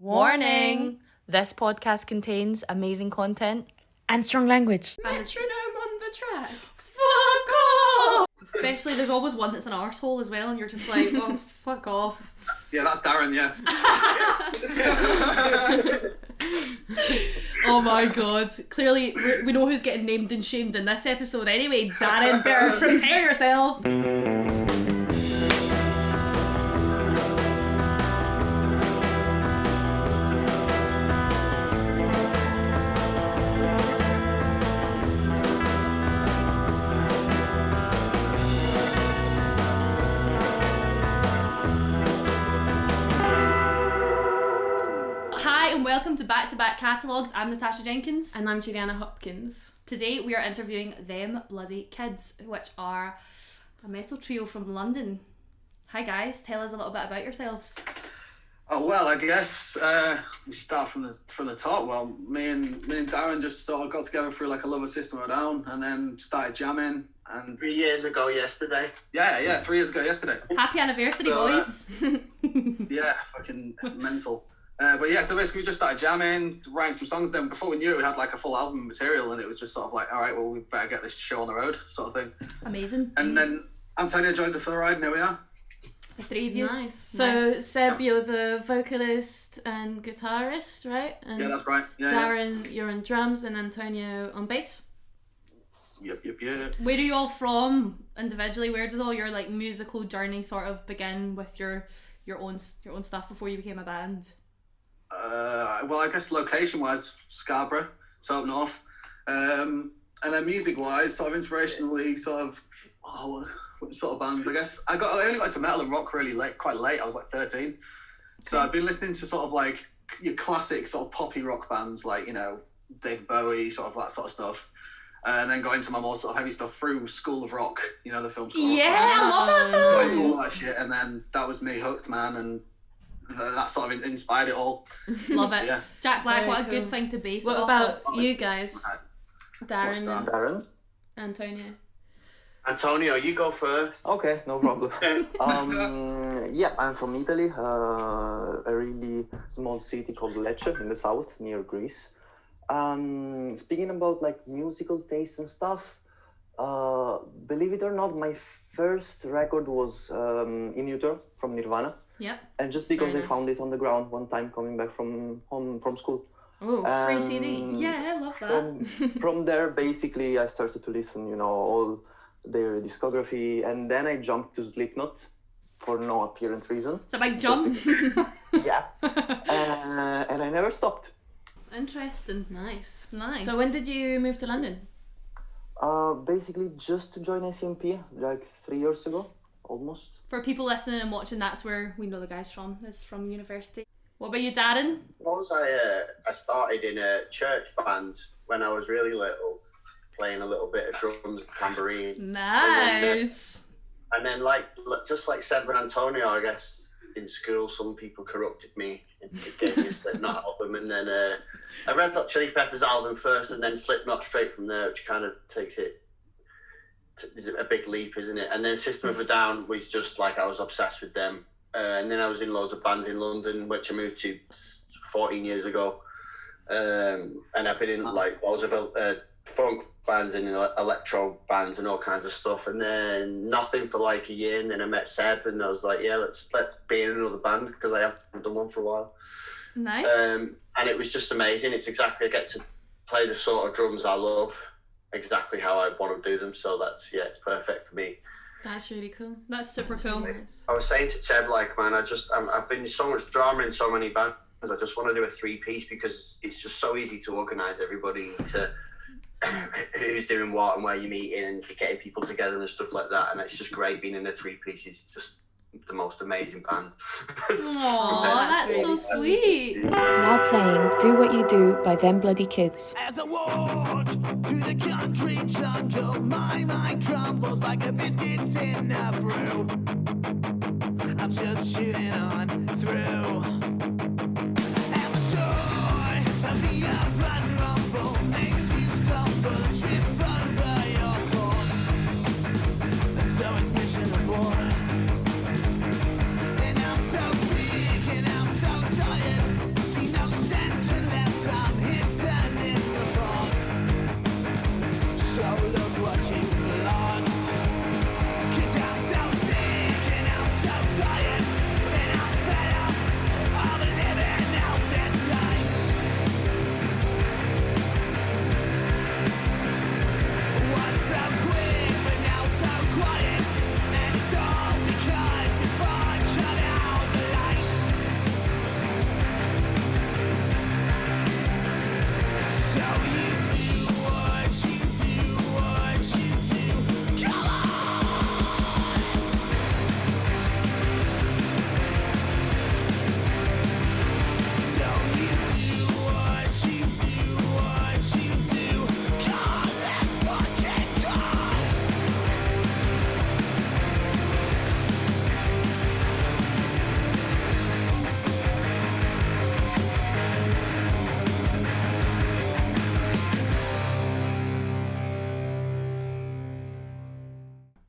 Warning! This podcast contains amazing content and strong language. Metronome on the track. Fuck off! Especially, there's always one that's an arsehole as well, and you're just like, oh, fuck off. Yeah, that's Darren, yeah. Oh my god. Clearly, we know who's getting named and shamed in this episode anyway. Darren, better prepare yourself. Welcome to Back Catalogues. I'm Natasha Jenkins. And I'm Juliana Hopkins. Today we are interviewing Them Bloody Kids, which are a metal trio from London. Hi guys, tell us a little bit about yourselves. Oh well, I guess we start from the top. Well, me and Darren just sort of got together through like a love of System of a Down, and then started jamming. And 3 years ago yesterday. Yeah, 3 years ago yesterday. Happy anniversary, boys. Yeah, fucking mental. But yeah, so basically we just started jamming, writing some songs. Then before we knew it, we had like a full album material, and it was just sort of like, all right, well, we better get this show on the road, sort of thing. Amazing. And then Antonio joined us for the ride, and here we are. The three of you. Nice. So Seb, you're the vocalist and guitarist, right? And yeah, that's right. Yeah, Darren, you're on drums, and Antonio on bass. Yep. Where are you all from individually? Where does all your like musical journey sort of begin with your own stuff before you became a band? Well, I guess location-wise, Scarborough, so up north. And then music-wise, sort of inspirationally, what sort of bands, I guess. I only got into metal and rock really late, quite late. I was like 13. Okay. So I've been listening to sort of like your classic sort of poppy rock bands, like, you know, David Bowie, sort of that sort of stuff. And then got into my more sort of heavy stuff through School of Rock, you know, the film School of Rock. I love that. Got into all that shit, and then that was me hooked, man, and that sort of inspired it all. Love it. Yeah. Jack Black, Very what cool. a good thing to base What it about off of. you guys? Darren and Darren? Antonio. Antonio, you go first. Okay, no problem. Yeah, I'm from Italy, a really small city called Lecce in the south, near Greece. Speaking about like musical taste and stuff, believe it or not, my first record was In Utero from Nirvana. Yep. And just because Very I nice. found it on the ground one time coming back from school. Oh, free CD. Yeah, I love that. From there, basically, I started to listen, all their discography, and then I jumped to Slipknot for no apparent reason. It's a big jump. Yeah. And I never stopped. Interesting. Nice. Nice. So when did you move to London? Basically, just to join ICMP, like 3 years ago, almost. For people listening and watching, that's where we know the guys from. Is from university. What about you, Darren? I started in a church band when I was really little, playing a little bit of drums and tambourine. Nice. And then like just like Seb and Antonio, I guess in school some people corrupted me and gave me a Slipknot album, and then I read Hot Chili Peppers album first, and then Slipknot straight from there, which kind of takes it. Is a big leap, isn't it? And then System of a Down was just like I was obsessed with them. And then I was in loads of bands in London, which I moved to 14 years ago. And I've been in like loads of funk bands and electro bands and all kinds of stuff. And then nothing for like a year. And then I met Seb, and I was like, yeah, let's be in another band, because I haven't done one for a while. Nice. And it was just amazing. It's exactly, I get to play the sort of drums I love, exactly how I want to do them. So it's perfect for me. That's really cool. That's super cool. Really nice. I was saying to Seb, like, man, I've been in so much drama in so many bands. I just want to do a 3-piece, because it's just so easy to organise everybody to who's doing what and where you're meeting and getting people together and stuff like that. And it's just great being in a 3-piece. It's just the most amazing band. Aww, that's so sweet. Now playing Do What You Do by Them Bloody Kids. As I walk through the concrete jungle, my mind crumbles like a biscuit in a brew. I'm just shooting on through. Am I sure of the upright rumble makes you stumble, trip under your force? And so it's mission aboard. And I'm so sick and I'm so tired. See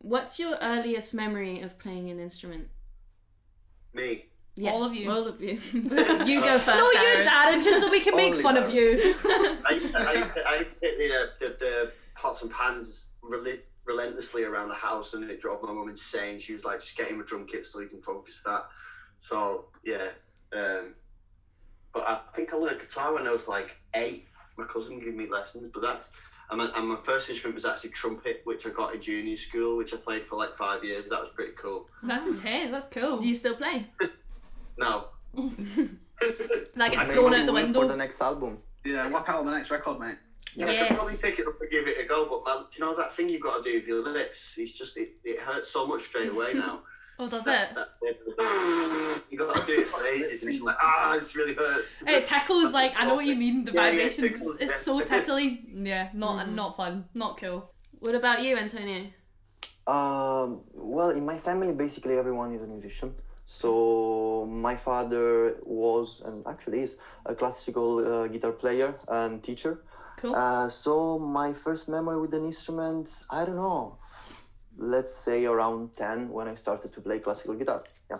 What's your earliest memory of playing an instrument? Me. Yeah, All of you. All of you. You go first. No, you, Darren, just so we can make Only fun of Darren. you. I used to hit the pots and pans relentlessly around the house, and it drove my mum insane. She was like, just get him a drum kit so you can focus that. So, yeah. But I think I learned guitar when I was like 8. My cousin gave me lessons, but and my first instrument was actually trumpet, which I got in junior school, which I played for like 5 years. That was pretty cool. That's intense. That's cool. Do you still play? No. That gets Maybe thrown out the wait window. for the next album. Yeah, whap out on the next record, mate. Yeah, I Yes. could probably pick it up and give it a go, but man, do you know that thing you've got to do with your lips? It's just, it hurts so much straight away now. Oh, does it? You got to do it for ages, and it's like, this really hurts. It tickles, like, I know what you mean, the Yeah, yeah, it vibrations. tickles, It's yeah. so tickly. Yeah, not fun. Not cool. What about you, Antonio? Well, in my family, basically everyone is a musician. So my father was, and actually is, a classical guitar player and teacher. Cool. So my first memory with an instrument, I don't know, let's say around 10 when I started to play classical guitar. Yeah.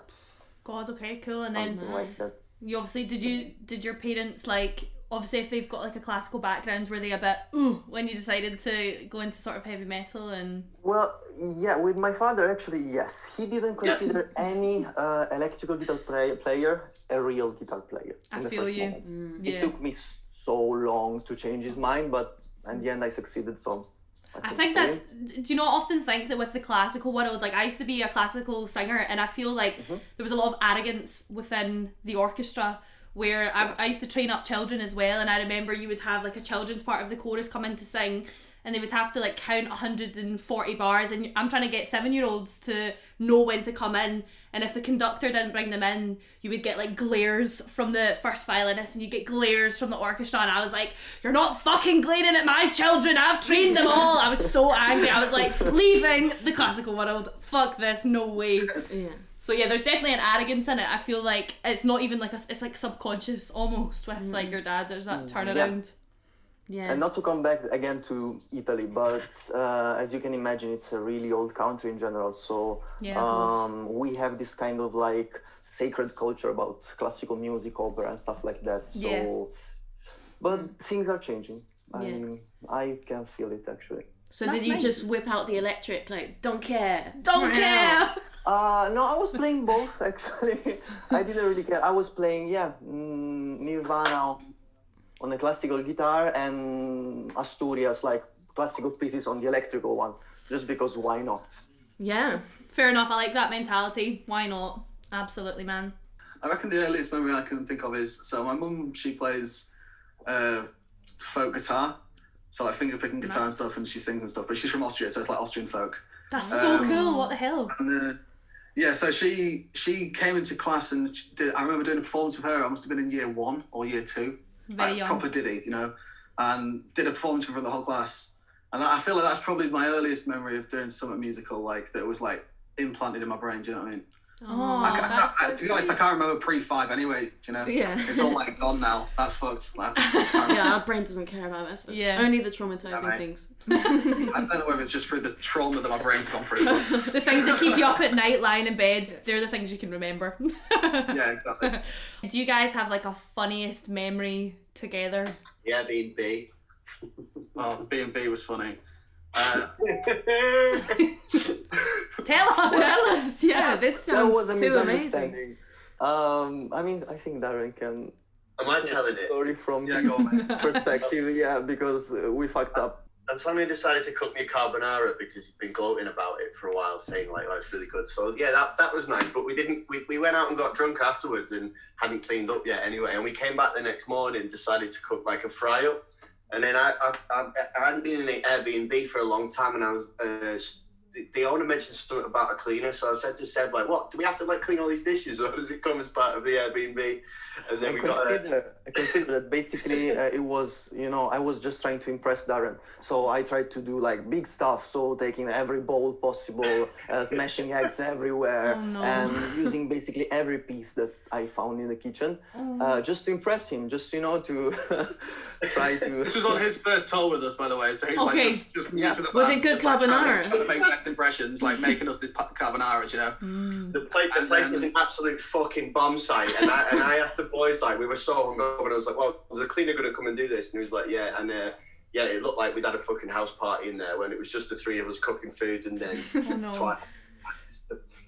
God, okay, cool. And then Something like that. you obviously, did your parents, like, obviously if they've got like a classical background, were they a bit when you decided to go into sort of heavy metal? And Well, yeah, with my father, actually, yes. He didn't consider any electrical guitar player a real guitar player. I in the feel first you. moment. Yeah. It took me so long to change his mind, but in the end I succeeded, so... I think that's, do you not often think that with the classical world, like I used to be a classical singer, and I feel like there was a lot of arrogance within the orchestra, where I used to train up children as well, and I remember you would have like a children's part of the chorus come in to sing, and they would have to like count 140 bars, and I'm trying to get 7-year-olds to know when to come in, and if the conductor didn't bring them in, you would get like glares from the first violinist, and you get glares from the orchestra, and I was like, you're not fucking glaring at my children, I've trained them all. I was so angry. I was like, leaving the classical world, fuck this, no way. Yeah. So yeah, there's definitely an arrogance in it. I feel like it's not even like it's like subconscious almost with like your dad. There's that turnaround. Yes. And not to come back again to Italy, but as you can imagine, it's a really old country in general. So we have this kind of like sacred culture about classical music, opera, and stuff like that. So, but things are changing. I mean, I can feel it actually. So That's did you nice. just whip out the electric, like, don't care? Don't care. No, I was playing both actually. I didn't really care. I was playing, Nirvana on the classical guitar and Asturias, like classical pieces on the electrical one, just because why not? Yeah. Fair enough. I like that mentality. Why not? Absolutely, man. I reckon the earliest memory I can think of is, so my mum, she plays folk guitar, so like finger picking guitar and stuff, and she sings and stuff, but she's from Austria, so it's like Austrian folk. That's so cool. What the hell? And so she came into class and I remember doing a performance with her. I must have been in year 1 or year 2. Very like young. proper Diddy, and did a performance with her the whole class. And I feel like that's probably my earliest memory of doing something musical, like that was like implanted in my brain. Do you know what I mean? Oh, To be honest, I can't remember pre-5 anyway. Yeah. It's all like gone now. That's fucked. Yeah, our brain doesn't care about that stuff. Yeah. Only the traumatizing Yeah, mate. things. I don't know whether it's just through the trauma that my brain's gone through. But the things that keep you up at night lying in bed, they're the things you can remember. yeah, exactly. Do you guys have like a funniest memory together? Yeah, being B. Oh, the B&B was funny. Tell us. Tell us. Yeah, this That sounds was a too amazing. misunderstanding. I mean, I think Darren can Am I telling it? story from Yeah, his go on, mate. perspective, because we fucked up. And Sonny decided to cook me carbonara because he'd been gloating about it for a while, saying like, "Oh, it's really good." So yeah, that was nice. But we didn't. We went out and got drunk afterwards and hadn't cleaned up yet anyway. And we came back the next morning, decided to cook like a fry up. And then I hadn't been in an Airbnb for a long time, and I was the owner mentioned something about a cleaner. So I said to Seb, like, "What? Do we have to like clean all these dishes, or does it come as part of the Airbnb?" And then I consider that basically it was, I was just trying to impress Darren. So I tried to do like big stuff. So taking every bowl possible, smashing eggs everywhere, Oh, no. and using basically every piece that I found in the kitchen, just to impress him, just, to try to... This was on his first tour with us, by the way. So he's Okay. like just using the Was band, it good just, like, carbonara? trying to make best impressions, like making us this carbonara, you know. The place was an absolute fucking bomb site, and I asked the boys, like, we were so hungover, and I was like, well, is the cleaner going to come and do this? And he was like, yeah, and yeah, it looked like we'd had a fucking house party in there when it was just the three of us cooking food, and then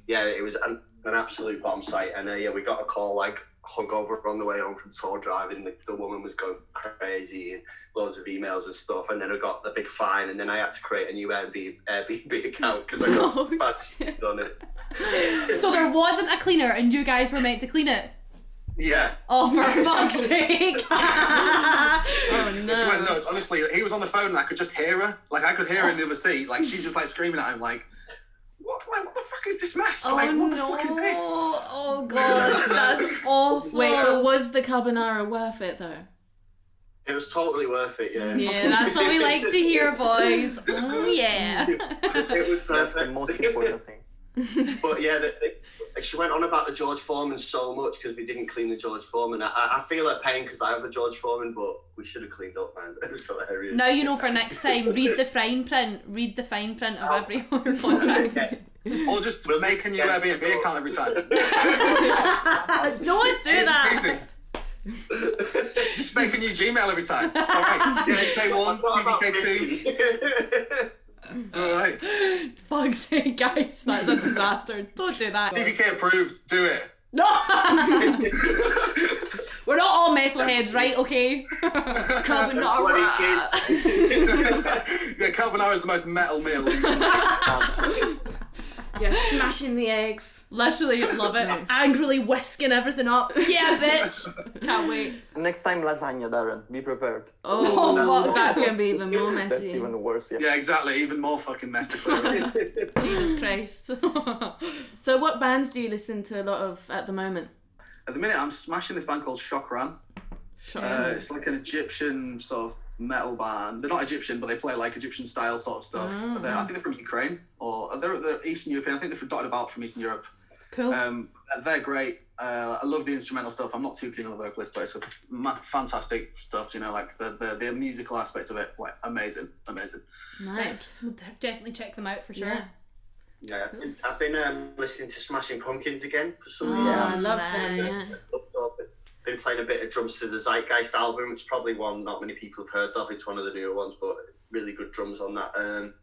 yeah, it was an absolute bomb site, and yeah, we got a call like hungover on the way home from tour driving. The woman was going crazy and loads of emails and stuff, and then I got the big fine, and then I had to create a new Airbnb account because I got bad on it. So there wasn't a cleaner and you guys were meant to clean it? Yeah. Oh, for fuck's sake. Oh no. She went nuts. Honestly, he was on the phone and I could just hear her. Like, I could hear her in the other seat. Like, she's just like screaming at him like, what the fuck is this mess? Oh, like, what no. the fuck is this? Oh god, that's awful. Wait, but was the carbonara worth it though? It was totally worth it, yeah. Yeah, that's what we like to hear, boys. Oh yeah. It was That's perfect. the most important thing. But yeah, she went on about the George Foreman so much because we didn't clean the George Foreman. I feel her pain because I have a George Foreman, but we should have cleaned up, man. It was hilarious. Now you know for next time, read the fine print. Read the fine print of every order contract. Or just make a new Airbnb account every time. Don't do that. Easy. Just make a new Gmail every time. It's alright. TBK1, TBK2. Alright. Fuck's sake, guys, that's a disaster. Don't do that. TBK approved. Do it. No. We're not all metalheads, right? Okay. Carbonara. Yeah, carbonara is the most metal meal. Yeah, smashing the eggs. Literally love it. Nice. Angrily whisking everything up. Yeah, bitch. Can't wait. Next time, lasagna, Darren. Be prepared. Oh, fuck, that's gonna be even more That's messy. even worse, yeah. Yeah, exactly. Even more fucking mess to clear up. Jesus Christ. So what bands do you listen to a lot of at the moment? At the minute, I'm smashing this band called Shokran. It's like an Egyptian sort of metal band. They're not Egyptian, but they play like Egyptian style sort of stuff. I think they're from Ukraine, or they're Eastern European. I think they're dotted about from Eastern Europe. Cool. They're great. I love the instrumental stuff. I'm not too keen on the vocalist, but it's fantastic stuff. You know, like the musical aspect of it, like amazing. Nice. We'll definitely check them out for sure. Yeah. Yeah, I've been listening to Smashing Pumpkins again for some Oh, reason. I love Nice. them. Yeah. Been playing a bit of Drums to the Zeitgeist album. It's probably one not many people have heard of. It's one of the newer ones, but really good drums on that. And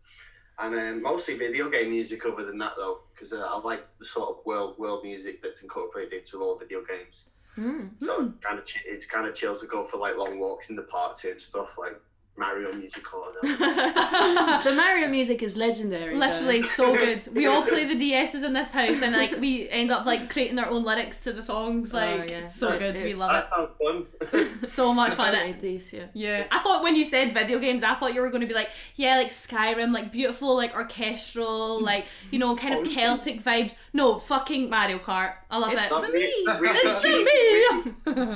mostly video game music other than that though, because I like the sort of world music that's incorporated into all video games. So it's kind of chill to go for like long walks in the park to and stuff like Mario music or The Mario music is legendary. Literally so good. We all play the DSs in this house and like we end up like creating our own lyrics to the songs. Like so Like, good. We it's- love That sounds fun. it. So much fun. Yeah. I thought when you said video games, I thought you were going to be like, yeah, like Skyrim, like beautiful, like orchestral, like, you know, kind of Celtic vibes. No, fucking Mario Kart. I love it. It's me.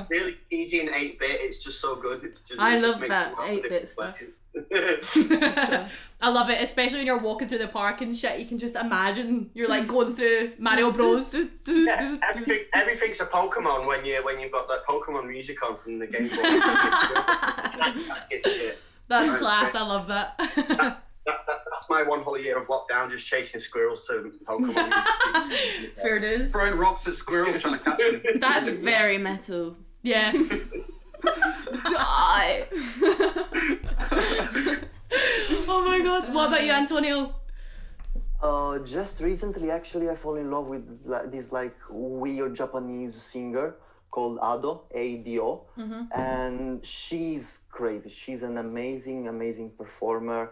Really easy in 8-bit. It's just so good. It's just, I it just love makes that me laugh 8-bit with stuff. it. I love it, especially when you're walking through the park and shit. You can just imagine you're like going through Mario Bros. Yeah, everything's a Pokemon when you've got that Pokemon music on from the Game Boy. That's class. I love that. That's my one whole year of lockdown, just chasing squirrels to Pokemon music. Fair dues. Throwing rocks at squirrels trying to catch them. That's very metal. Yeah. Die. Oh my god. What about you, Antonio? Just recently, actually, I fell in love with this like weird Japanese singer called Ado, A-D-O, and she's crazy. She's an amazing performer.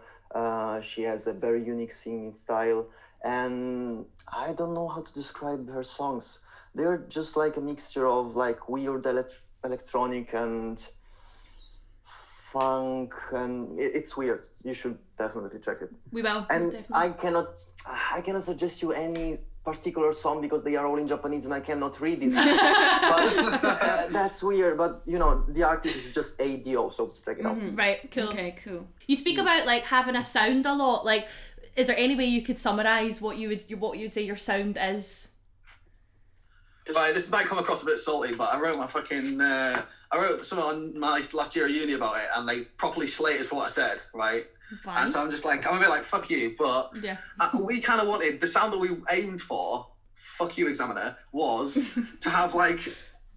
She has a very unique singing style, and I don't know how to describe her songs. They're just like a mixture of like weird electronic and funk, and it's weird. You should definitely check it. We will. And definitely. I cannot suggest you any particular song because they are all in Japanese and I cannot read it. But that's weird. But you know, the artist is just ADO, so check it out. Right, cool. Okay, cool. You speak about like having a sound a lot. Like, is there any way you could summarize what you would say your sound is? Right, this might come across a bit salty, but I wrote something on my last year of uni about it, and they properly slated for what I said, right? Fine. And so I'm a bit like, fuck you. But Yeah. we kind of wanted, the sound that we aimed for, fuck you, Examiner, was to have like,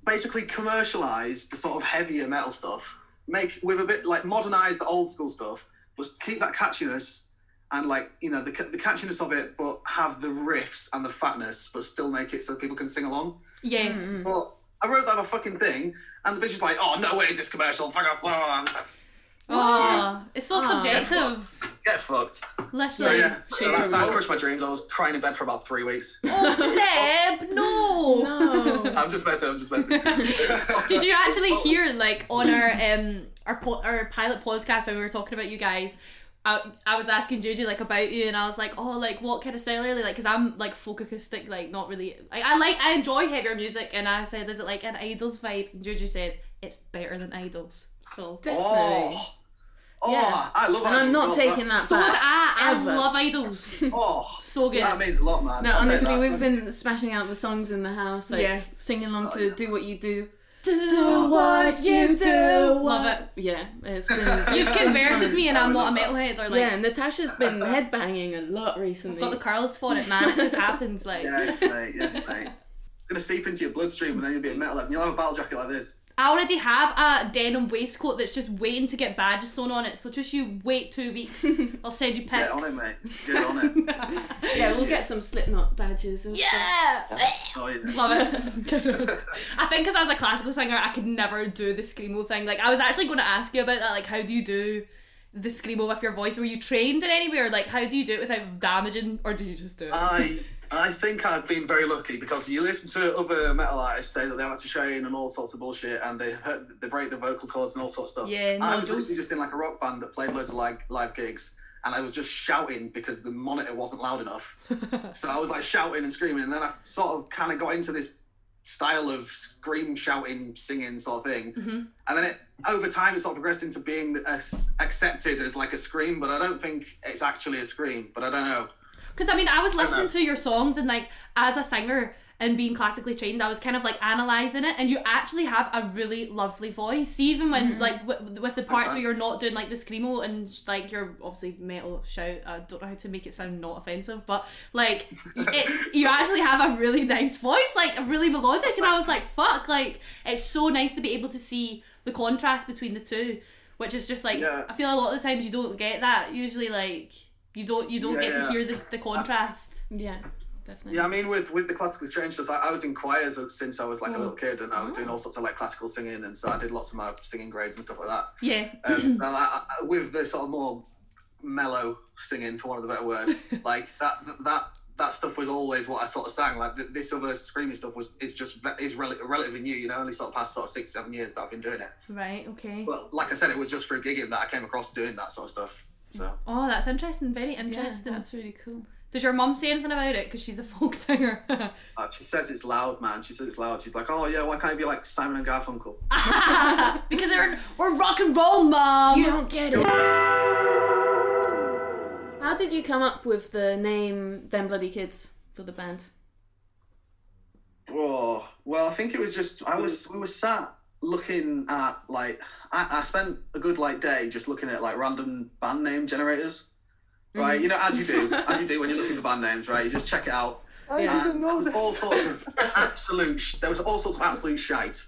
basically commercialise the sort of heavier metal stuff, make with a bit like modernise the old school stuff, but keep that catchiness and like, you know, the catchiness of it, but have the riffs and the fatness, but still make it so people can sing along. Yeah. Well, I wrote that a fucking thing, and the bitch was like, "Oh, no way is this commercial, fuck off." Blah, blah, blah. Oh, it's so subjective. Get fucked. Literally. So yeah, that crushed my dreams. I was crying in bed for about 3 weeks. Oh, Seb, no. I'm just messing. Did you actually hear, like, on our pilot podcast when we were talking about you guys? I was asking Juju like about you, and I was like, oh, like what kind of style are they like? Because I'm like folk acoustic, like not really. Like I enjoy heavier music, and I said, is it like an Idols vibe? And Juju said it's better than Idols. So Definitely. Oh, I love And Idols. I'm not taking that so back. did I ever. love Idols. Oh, So good. that means a lot, man. No, I'll take honestly, that. we've been smashing out the songs in the house, like Yeah. singing along to Do What You Do. Do what you do. Love it. Yeah, it's been. You've converted me, and I'm not a metalhead. Or like, Yeah, Natasha's been headbanging a lot recently. got the curls for it, man. It just happens. Like, Yes, mate. It's gonna seep into your bloodstream, and then you'll be a metal. And you'll have a battle jacket like this. I already have a denim waistcoat that's just waiting to get badges sewn on it. So just you wait 2 weeks. I'll send you pics. Get on it, mate. Get on it. Yeah, we'll get some Slipknot badges and stuff. Yeah. Oh, yeah. Love it. I think because I was a classical singer, I could never do the screamo thing. Like, I was actually going to ask you about that. Like, how do you do the screamo with your voice? Were you trained in anywhere? Like, how do you do it without damaging, or do you just do it? I think I've been very lucky because you listen to other metal artists say that they have to train and all sorts of bullshit, and they break the vocal cords and all sorts of stuff. Yeah, I was nodules. literally just in like a rock band that played loads of live gigs, and I was just shouting because the monitor wasn't loud enough. So I was like shouting and screaming, and then I sort of kind of got into this style of scream, shouting, singing sort of thing. And then over time it sort of progressed into being accepted as like a scream, but I don't think it's actually a scream, but I don't know. Because I mean, I was listening to your songs, and like as a singer and being classically trained, I was kind of like analysing it, and you actually have a really lovely voice, even when like with the parts where you're not doing like the screamo and like you're obviously metal shout. I don't know how to make it sound not offensive, but like you actually have a really nice voice, like really melodic, and I was like, fuck, like it's so nice to be able to see the contrast between the two, which is just like I feel a lot of the times you don't get that. Usually like you don't get to hear the contrast. Yeah, definitely. Yeah, I mean, with the classical strange stuff, I was in choirs since I was like a little kid, and I was doing all sorts of like classical singing, and so I did lots of my singing grades and stuff like that. Yeah. And with the sort of more mellow singing, for want of a better word, like that stuff was always what I sort of sang. Like this other screaming stuff is relatively new. You know, only sort of past sort of 6-7 years that I've been doing it. Right. Okay. But like I said, it was just for gigging that I came across doing that sort of stuff. So. Oh, that's interesting. Very Yeah, interesting. that's really cool. Does your mum say anything about it? Because she's a folk singer. She says it's loud, man. She says it's loud. She's like, oh yeah, why can't you be like Simon and Garfunkel? Because we're rock and roll, mum. You don't get it. How did you come up with the name Them Bloody Kids for the band? Oh, well, I think it was just we were sat looking at like I spent a good like day just looking at like random band name generators, right? You know, as you do when you're looking for band names, right? You just check it out. I didn't know There that. was all sorts of absolute shite,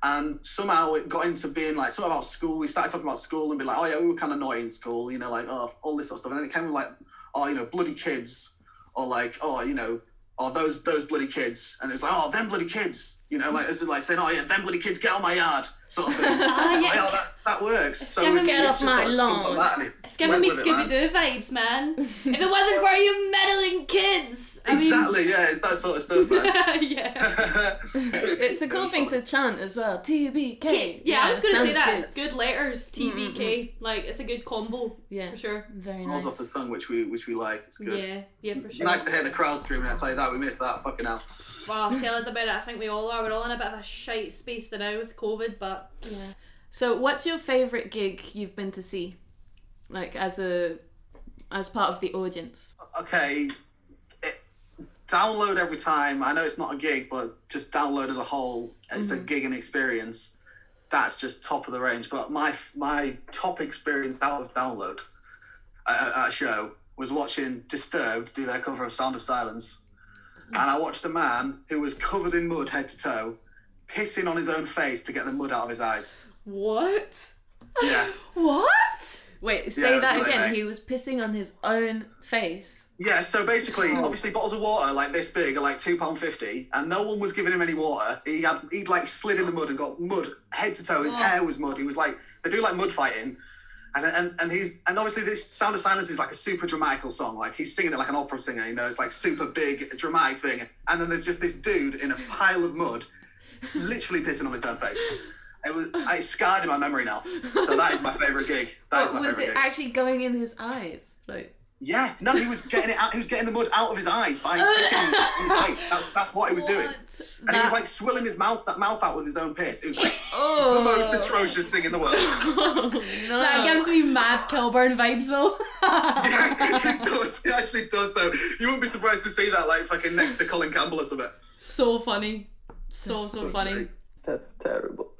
and somehow it got into being like something about school. We started talking about school and be like, oh yeah, we were kind of naughty in school, you know, like all this sort of stuff. And then it came with like, oh, you know, bloody kids, or like, oh, you know, oh those bloody kids, and it was like, oh, them bloody kids, you know, like as in like saying, oh yeah, them bloody kids, get on my yard, sort of thing. Yes. That works. So giving get off my lawn. It's giving me Scooby-Doo vibes, man. If it wasn't for you meddling kids. Exactly, yeah, it's that sort of stuff, man. Yeah. It's a cool thing to chant as well. TBK. Yeah, I was going to say sounds that. Good letters, TBK. Like, it's a good combo. Yeah, for sure. Very Rolls nice. off the tongue, which we like. It's good. Yeah, for sure. Nice to hear the crowd screaming. I tell you that, we missed that. Fucking hell. Wow, tell us about it. I think we all are. We're all in a bit of a shite space now with COVID, but Yeah. So, what's your favourite gig you've been to see? Like, as part of the audience? Okay, Download every time. I know it's not a gig, but just Download as a whole, it's a gig and experience. That's just top of the range. But my top experience out of Download at a show was watching Disturbed do their cover of Sound of Silence. And I watched a man who was covered in mud head to toe, pissing on his own face to get the mud out of his eyes. What? Yeah. What? Wait, Yeah, say it that was again. like- He was pissing on his own face. Yeah, so basically, obviously, bottles of water like this big are like £2.50, and no one was giving him any water. He'd like slid in the mud and got mud head to toe. His hair was mud. He was like, they do like mud fighting, and obviously this Sound of Silence is like a super dramatical song. Like he's singing it like an opera singer, you know. It's like super big dramatic thing, and then there's just this dude in a pile of mud, literally pissing on his own face. It's scarred in my memory now. So that is my favourite gig. That is my Was favourite it gig. actually going in his eyes? Like, Yeah, no, he was getting it out. He was getting the mud out of his eyes by pissing in his face. That's what he was doing. And he was like swilling his mouth out with his own piss. It was like the most atrocious thing in the world. That gives me mad Kilburn vibes though. Yeah, it does. It actually does, though. You wouldn't be surprised to see that, like, fucking next to Colin Campbell or something. So funny. So funny. That's terrible.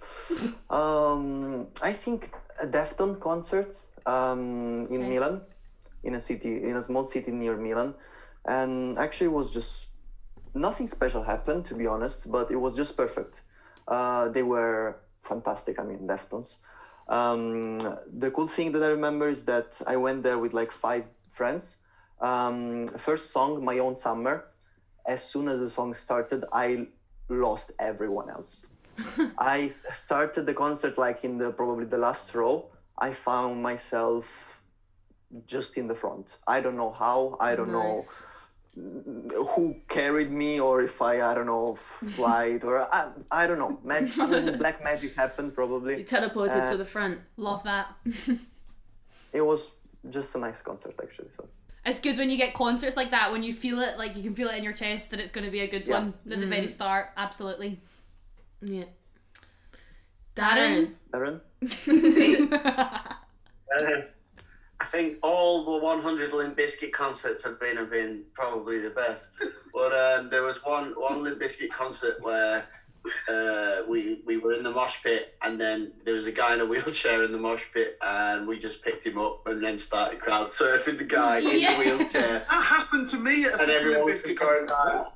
I think a Defton concert in Milan, in a small city near Milan, and actually it was just nothing special happened, to be honest, but it was just perfect. They were fantastic. I mean, Deftones. The cool thing that I remember is that I went there with like 5 friends. First song, My Own Summer. As soon as the song started, I lost everyone else. I started the concert like in probably the last row. I found myself just in the front. I don't know how. I don't know who carried me, or if I don't know, flight, or I don't know. Black magic happened probably. he teleported to the front. Love that. It was just a nice concert actually. So It's good when you get concerts like that, when you feel it, like you can feel it in your chest that it's going to be a good one at the very start. Absolutely. Yeah. Darren? Darren? I think all the 100 Limp Bizkit concerts have been probably the best. But there was one Limp Bizkit concert where we were in the mosh pit, and then there was a guy in a wheelchair in the mosh pit, and we just picked him up and then started crowd surfing the guy in the wheelchair. That happened to me at And a everyone was Biscuit just going concert.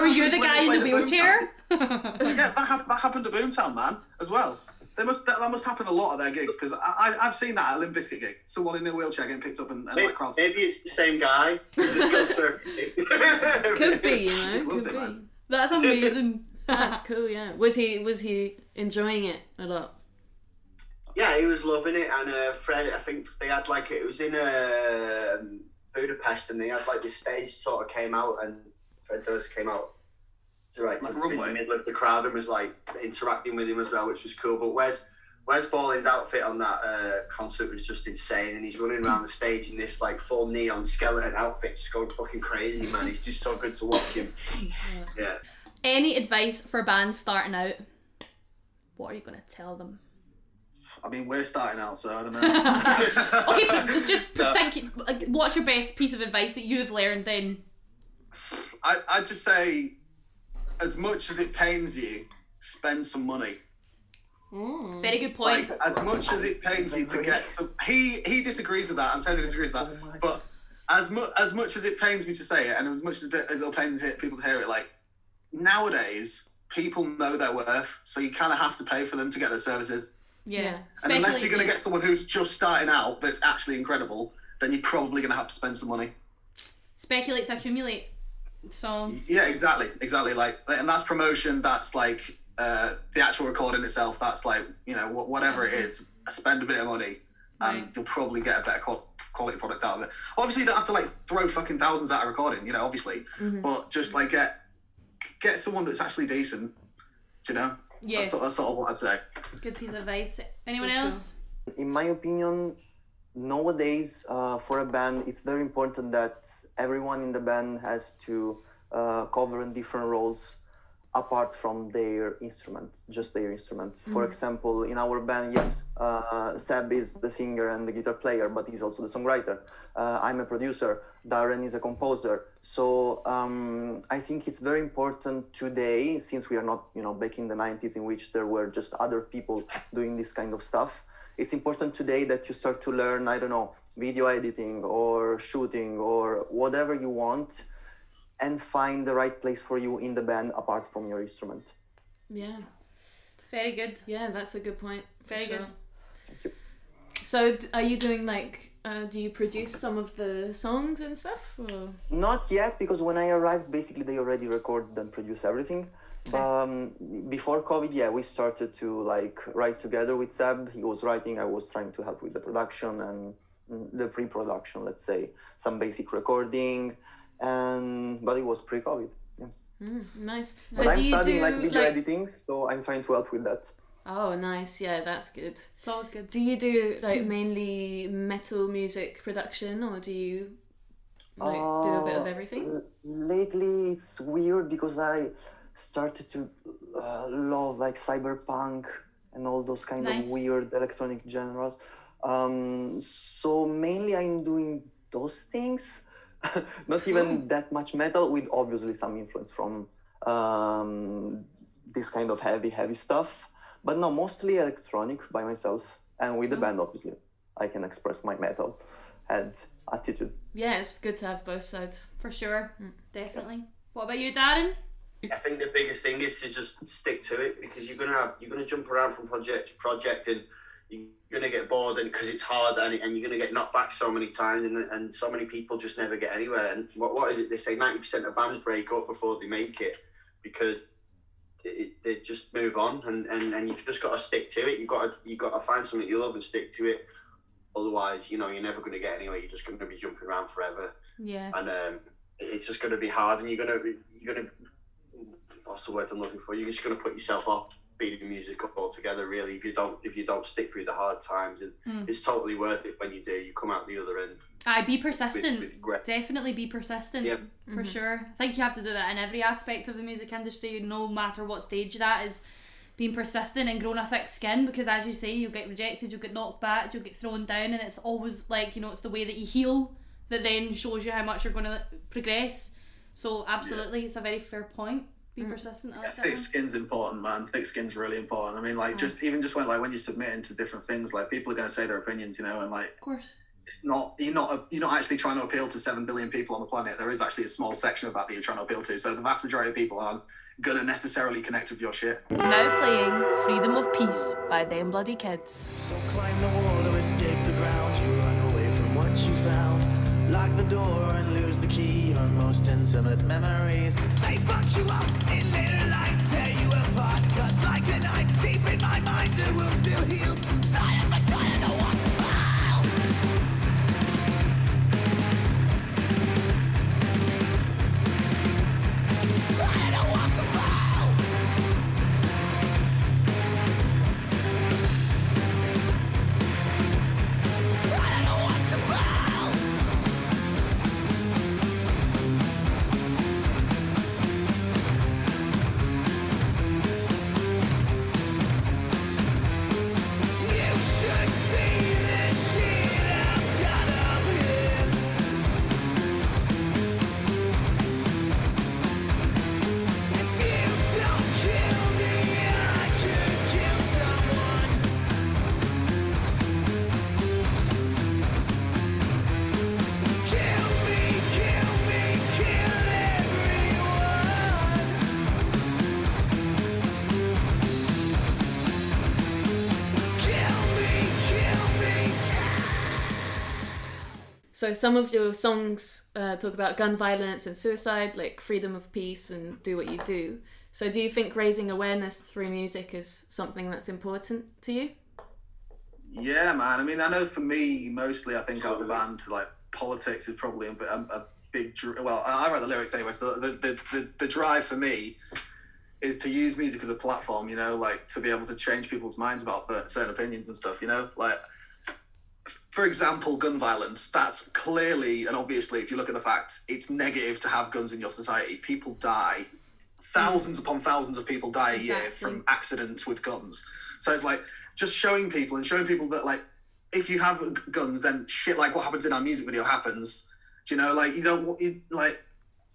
Were you the guy in the When they played wheelchair? Yeah, that happened to Boomtown, man, as well. That must happen a lot of their gigs, because I've seen that at a Limp Bizkit gig. Someone in a wheelchair getting picked up and like crowds. Maybe it's the same guy. Just goes surfing. Could be, you know. We'll see, Could be. man. That's amazing. That's cool, yeah. Was he enjoying it a lot? Yeah, he was loving it, and Fred, I think they had like, it was in Budapest, and they had like this stage sort of came out, and Fred Durst came out to Like a in runway? the middle of the crowd and was like interacting with him as well, which was cool. But Wes Borland's outfit on that concert was just insane, and he's running around the stage in this like full neon skeleton outfit, just going fucking crazy, man. He's just so good to watch him. Yeah. Any advice for bands starting out? What are you going to tell them? I mean, we're starting out, so I don't know. Okay, but just think, like, what's your best piece of advice that you've learned then? I'd just say, as much as it pains you, spend some money. Very good point. Like, as much as it pains you to get some... He disagrees with that. I'm totally disagrees with that. But as much as it pains me to say it, and as much as it'll pain people to hear it, like, nowadays, people know their worth, so you kind of have to pay for them to get their services. Yeah. And unless you're going to get someone who's just starting out that's actually incredible, then you're probably going to have to spend some money. Speculate to accumulate. So... Yeah, exactly. Like, and that's promotion, that's like the actual recording itself, that's like, you know, whatever it is, spend a bit of money and you'll probably get a better quality product out of it. Obviously, you don't have to like throw fucking thousands at a recording, you know, obviously, but just like get someone that's actually decent, you know? Yeah. That's sort of what I'd say. Good piece of advice. Anyone For sure. else? in my opinion, nowadays for a band, it's very important that everyone in the band has to cover different roles apart from their instrument, just their instrument. For example, in our band, yes, Seb is the singer and the guitar player, but he's also the songwriter. I'm a producer. Darren is a composer. So I think it's very important today, since we are not, back in the 90s in which there were just other people doing this kind of stuff. it's important today that you start to learn, I don't know, video editing or shooting or whatever you want, and find the right place for you in the band apart from your instrument. Yeah. Very good. Yeah, that's a good point. Very good. Thank you. So are you doing like, do you produce some of the songs and stuff? Or? Not yet, because when I arrived, basically they already recorded and produced everything. But before COVID, yeah, we started to like write together with Seb. He was writing, I was trying to help with the production and the pre-production, let's say, some basic recording, but it was pre-COVID. Yeah. Nice. But So I'm do you studying do like video editing, so I'm trying to help with that. Oh, nice. Yeah, that's good. It's always good. Do you do like mainly metal music production, or do you like do a bit of everything? Lately, it's weird because I started to love like cyberpunk and all those kind Nice. of weird electronic genres. So mainly I'm doing those things. Not even that much metal, with obviously some influence from this kind of heavy stuff. But no, mostly electronic by myself, and with the band, obviously. I can express my metal and attitude. Yeah, it's good to have both sides. For sure. Definitely. What about you, Darren? I think the biggest thing is to just stick to it, because you're gonna jump around from project to project, and you're gonna get bored, and because it's hard, and you're gonna get knocked back so many times, and so many people just never get anywhere. And what is it? They say 90% of bands break up before they make it, because they just move on, and you've just got to stick to it. You got to find something you love and stick to it. Otherwise, you're never going to get anywhere. You're just going to be jumping around forever. Yeah. And it's just going to be hard, and you're gonna what's the word I'm looking for? You're just going to put yourself off being in music altogether. Really, if you don't stick through the hard times, it's totally worth it when you do. You come out the other end. Be persistent. With great. Definitely be persistent. Yep. For sure. I think you have to do that in every aspect of the music industry, no matter what stage you're at, is being persistent and growing a thick skin, because as you say, you'll get rejected, you'll get knocked back, you'll get thrown down, and it's always like, it's the way that you heal that then shows you how much you're going to progress. So absolutely, it's a very fair point. Be persistent. I like that thick one. skin's important, man. Thick skin's really important. I mean, like, just when you're submitting to different things, like, people are going to say their opinions, and like, Of course. you're not actually trying to appeal to 7 billion people on the planet. There is actually a small section of that you're trying to appeal to. So the vast majority of people aren't gonna necessarily connect with your shit. Now playing Freedom of Peace by Them Bloody Kids. So climb the wall to escape the ground. You run away from what you found. Lock the door and lose the key. Your most intimate memories. They fuck you up in their light, tear you apart. Cuts like a knife deep in my mind. The wound still heals. Silent but silent, no one to file. I don't want to file. I don't want to file. You should see this shit I've got up here. If you don't kill me, I could kill someone. Kill me, kill everyone. Kill me. So some of your songs talk about gun violence and suicide, like Freedom of Peace and Do What You Do. So do you think raising awareness through music is something that's important to you? Yeah, man. I mean, I know for me, mostly, I think out of the band, like, politics is probably a big. Well, I write the lyrics anyway, so the drive for me is to use music as a platform. Like, to be able to change people's minds about certain opinions and stuff. Like, for example, gun violence. That's clearly and obviously, if you look at the facts, it's negative to have guns in your society. People die. Thousands upon thousands of people die a year from accidents with guns. So it's like, just showing people that, like, if you have guns, then shit like what happens in our music video happens. Do you know? Like,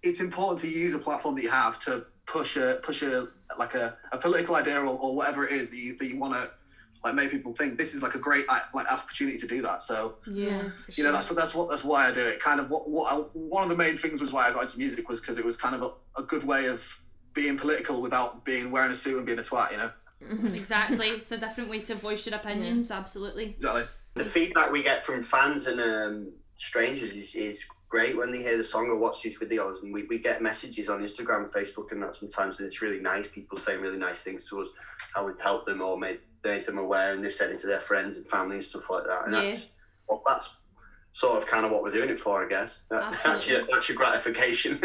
it's important to use a platform that you have to push a political idea or whatever it is that you want to like made people think this is like a great like opportunity to do that. So Yeah, for you know, sure. that's why I do it. Kind of one of the main things was why I got into music was because it was kind of a good way of being political without wearing a suit and being a twat, you know. Exactly. It's a different way to voice your opinions. Absolutely. Exactly. The feedback we get from fans and strangers is great when they hear the song or watch these videos, and we get messages on Instagram, Facebook, and that sometimes, and it's really nice. People saying really nice things to us, how we've helped them or made them aware, and they've said it to their friends and family and stuff like that. And that's sort of kind of what we're doing it for, I guess. That's your gratification.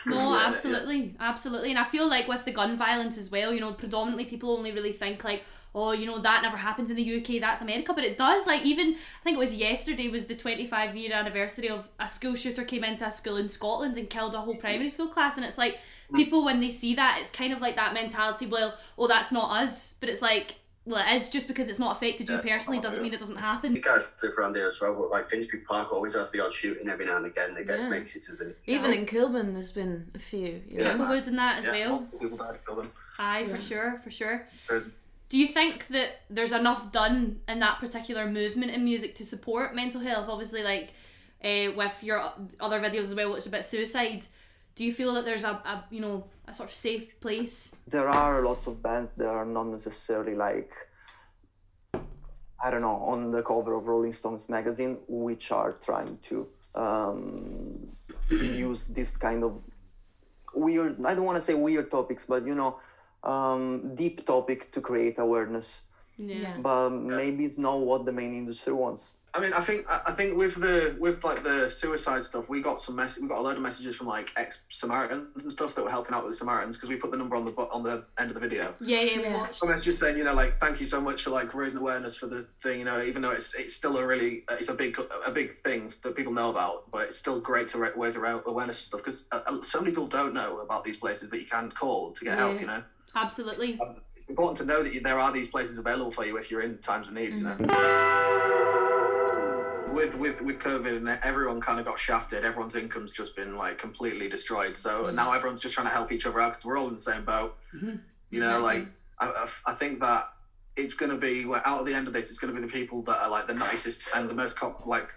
No, absolutely. And I feel like with the gun violence as well, you know, predominantly people only really think like, oh, you know, that never happens in the UK, that's America, but it does. Like, even I think it was yesterday was the 25-year anniversary of a school shooter came into a school in Scotland and killed a whole primary school class, and it's like people, when they see that, it's kind of like that mentality, well, oh, that's not us, but it's like, well, it is. Just because it's not affected you personally doesn't mean it doesn't happen. You guys live around here as well, but like Finsbury Park always has the odd shooting every now and again. They get makes it to the even in Kilburn there's been a few. Inglewood and that as well. People died in Kilburn. Aye, for sure. Do you think that there's enough done in that particular movement in music to support mental health? Obviously, like with your other videos as well, which is about suicide. Do you feel that there's a you know, a sort of safe place? There are lots of bands that are not necessarily like, I don't know, on the cover of Rolling Stones magazine, which are trying to use this kind of weird, I don't want to say weird topics, but you know, deep topic to create awareness. Yeah. But maybe it's not what the main industry wants. I mean, I think with like the suicide stuff, we got a load of messages from like ex-Samaritans and stuff that were helping out with the Samaritans, because we put the number on the end of the video. Yeah. We watched. Some messages saying, you know, like, thank you so much for like raising awareness for the thing, you know, even though it's still it's a big thing that people know about, but it's still great to raise awareness and stuff, because so many people don't know about these places that you can call to get help, you know. Absolutely. It's important to know that there are these places available for you if you're in times of need, you know. With COVID and everyone kind of got shafted, everyone's income's just been like completely destroyed. So now everyone's just trying to help each other out because we're all in the same boat. You know, like I think that it's going to be, out of the end of this, it's going to be the people that are like the nicest and the most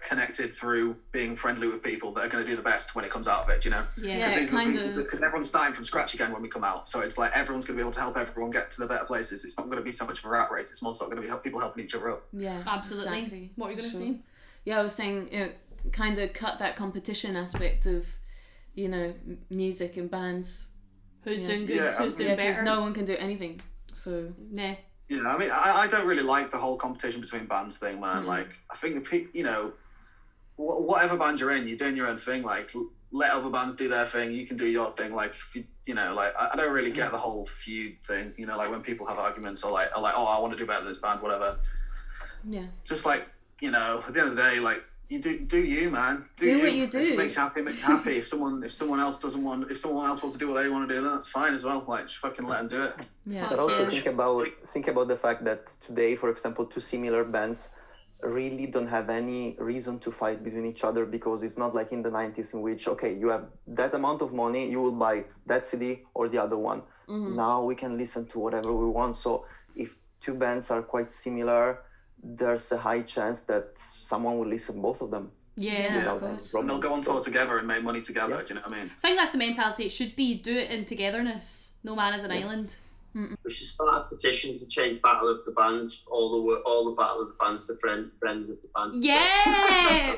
connected through being friendly with people that are going to do the best when it comes out of it, you know? Because everyone's starting from scratch again when we come out. So it's like everyone's going to be able to help everyone get to the better places. It's not going to be so much of a rat race. It's more so going to be people helping each other up. Yeah, absolutely. Exactly. What are you going to say? Yeah, I was saying, you know, kind of cut that competition aspect of, you know, music and bands. Who's doing good, who's doing better. Because no one can do anything. So, nah. Yeah, I mean, I don't really like the whole competition between bands thing, man. Like, I think you know, whatever band you're in, you're doing your own thing. Like, let other bands do their thing. You can do your thing. Like, if you know, like, I don't really get the whole feud thing. You know, like when people have arguments or like, oh, I want to do better than this band, whatever. Yeah. Just like, you know, at the end of the day, like, you do you, man. Do what you do. If it makes you happy, make you happy. if someone else wants to do what they want to do, then that's fine as well. Like, just fucking let them do it. Yeah. But also think about the fact that today, for example, two similar bands really don't have any reason to fight between each other, because it's not like in the 90s in which, okay, you have that amount of money, you will buy that CD or the other one. Now we can listen to whatever we want. So if two bands are quite similar, there's a high chance that someone will listen both of them. Yeah, of course. And they'll go on tour together and make money together. Do you know what I mean? I think that's the mentality it should be. Do it in togetherness. No man is an island. We should start a petition to change Battle of the Bands, all the Battle of the Bands to friends of the bands. Yeah!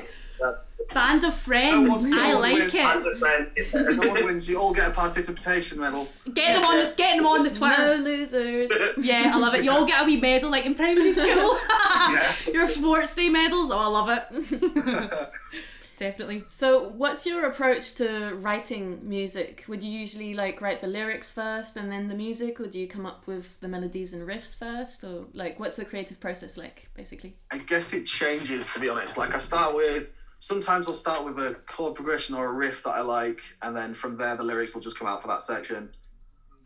Band of friends. I like it. No one wins. You all get a participation medal. Get them on the Twitter. No losers. Yeah, I love it. You all get a wee medal like in primary school. Your sports day medals. Oh, I love it. Definitely. So what's your approach to writing music? Would you usually like write the lyrics first and then the music, or do you come up with the melodies and riffs first, or like what's the creative process like, basically? I guess it changes, to be honest. Like, sometimes I'll start with a chord progression or a riff that I like, and then from there the lyrics will just come out for that section.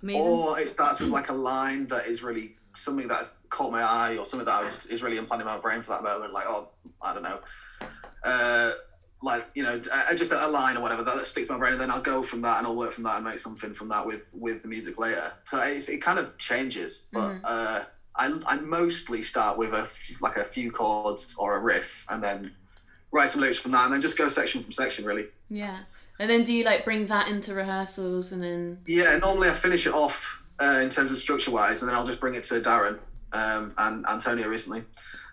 Amazing. Or it starts with like a line that is really something that's caught my eye, or something that is really implanted in my brain for that moment. Like, oh, I don't know. Like, you know, just a line or whatever that sticks in my brain, and then I'll go from that and I'll work from that and make something from that with the music later. So it kind of changes, but I mostly start with a few chords or a riff, and then write some lyrics from that, and then just go section from section, really. Yeah. And then do you like bring that into rehearsals and then... Yeah, normally I finish it off in terms of structure-wise, and then I'll just bring it to Darren and Antonio recently,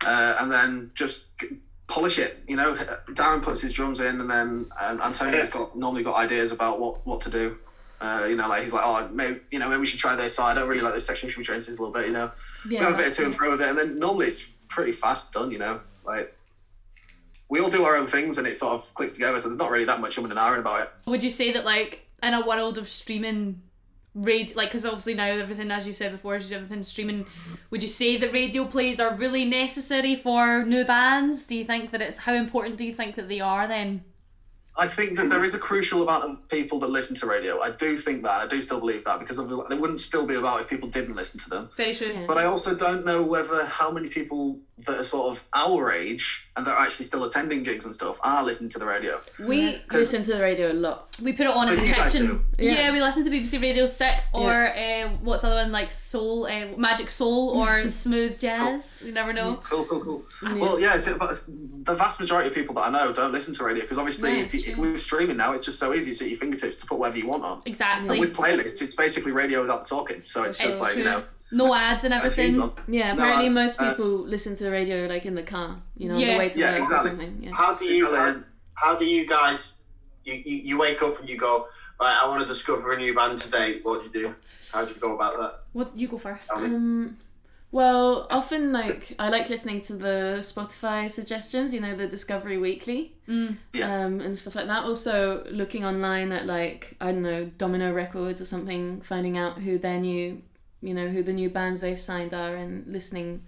and then just polish it. You know, Darren puts his drums in, and then Antonio's normally got ideas about what to do. You know, like he's like, oh, maybe we should try this. So I don't really like this section. Should we change this a little bit? You know, we have a bit of to and fro with it, and then normally it's pretty fast done. You know, like we all do our own things, and it sort of clicks together. So there's not really that much umming and ahhing about it. Would you say that, like, in a world of streaming, like, because obviously now everything, as you said before, is everything streaming, would you say that radio plays are really necessary for new bands? Do you think that how important do you think that they are then? I think that there is a crucial amount of people that listen to radio. I do think that. I do still believe that, because they wouldn't still be about if people didn't listen to them. Very true. Yeah. But I also don't know how many people that are sort of our age and that are actually still attending gigs and stuff are listening to the radio. We listen to the radio a lot. We put it on in the you guys kitchen. do? Yeah, we listen to BBC Radio 6 or what's the other one, like Soul, Magic Soul or Smooth Jazz. You never know. Cool. Well, yeah, but the vast majority of people that I know don't listen to radio, because obviously with streaming now, it's just so easy. It's at your fingertips to put whatever you want on. Exactly. And with playlists, it's basically radio without the talking. So it's just like, true. you know, no ads and everything. Yeah, No, apparently that's- most people listen to the radio like in the car, you know, on Yeah. the way to Yeah, work exactly. or something. Yeah. How do you guys, you wake up and you go, right, I want to discover a new band today. What do you do? How do you go about that? What, you go first. Well, often I like listening to the Spotify suggestions, you know, the Discovery Weekly, and stuff like that. Also looking online at, like, I don't know, Domino Records or something, finding out who their new, you know, who the new bands they've signed are, and listening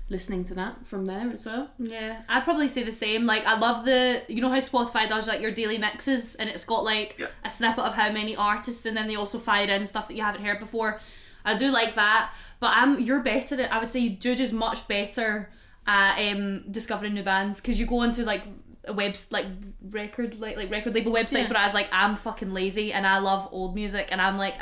to that from there as well. Yeah, I'd probably say the same. Like, I love you know how Spotify does like your daily mixes, and it's got like a snippet of how many artists, and then they also fire in stuff that you haven't heard before. I do like that, but you're better at, I would say Jude is much better at discovering new bands, because you go into like a record label websites, whereas like I'm fucking lazy and I love old music, and I'm like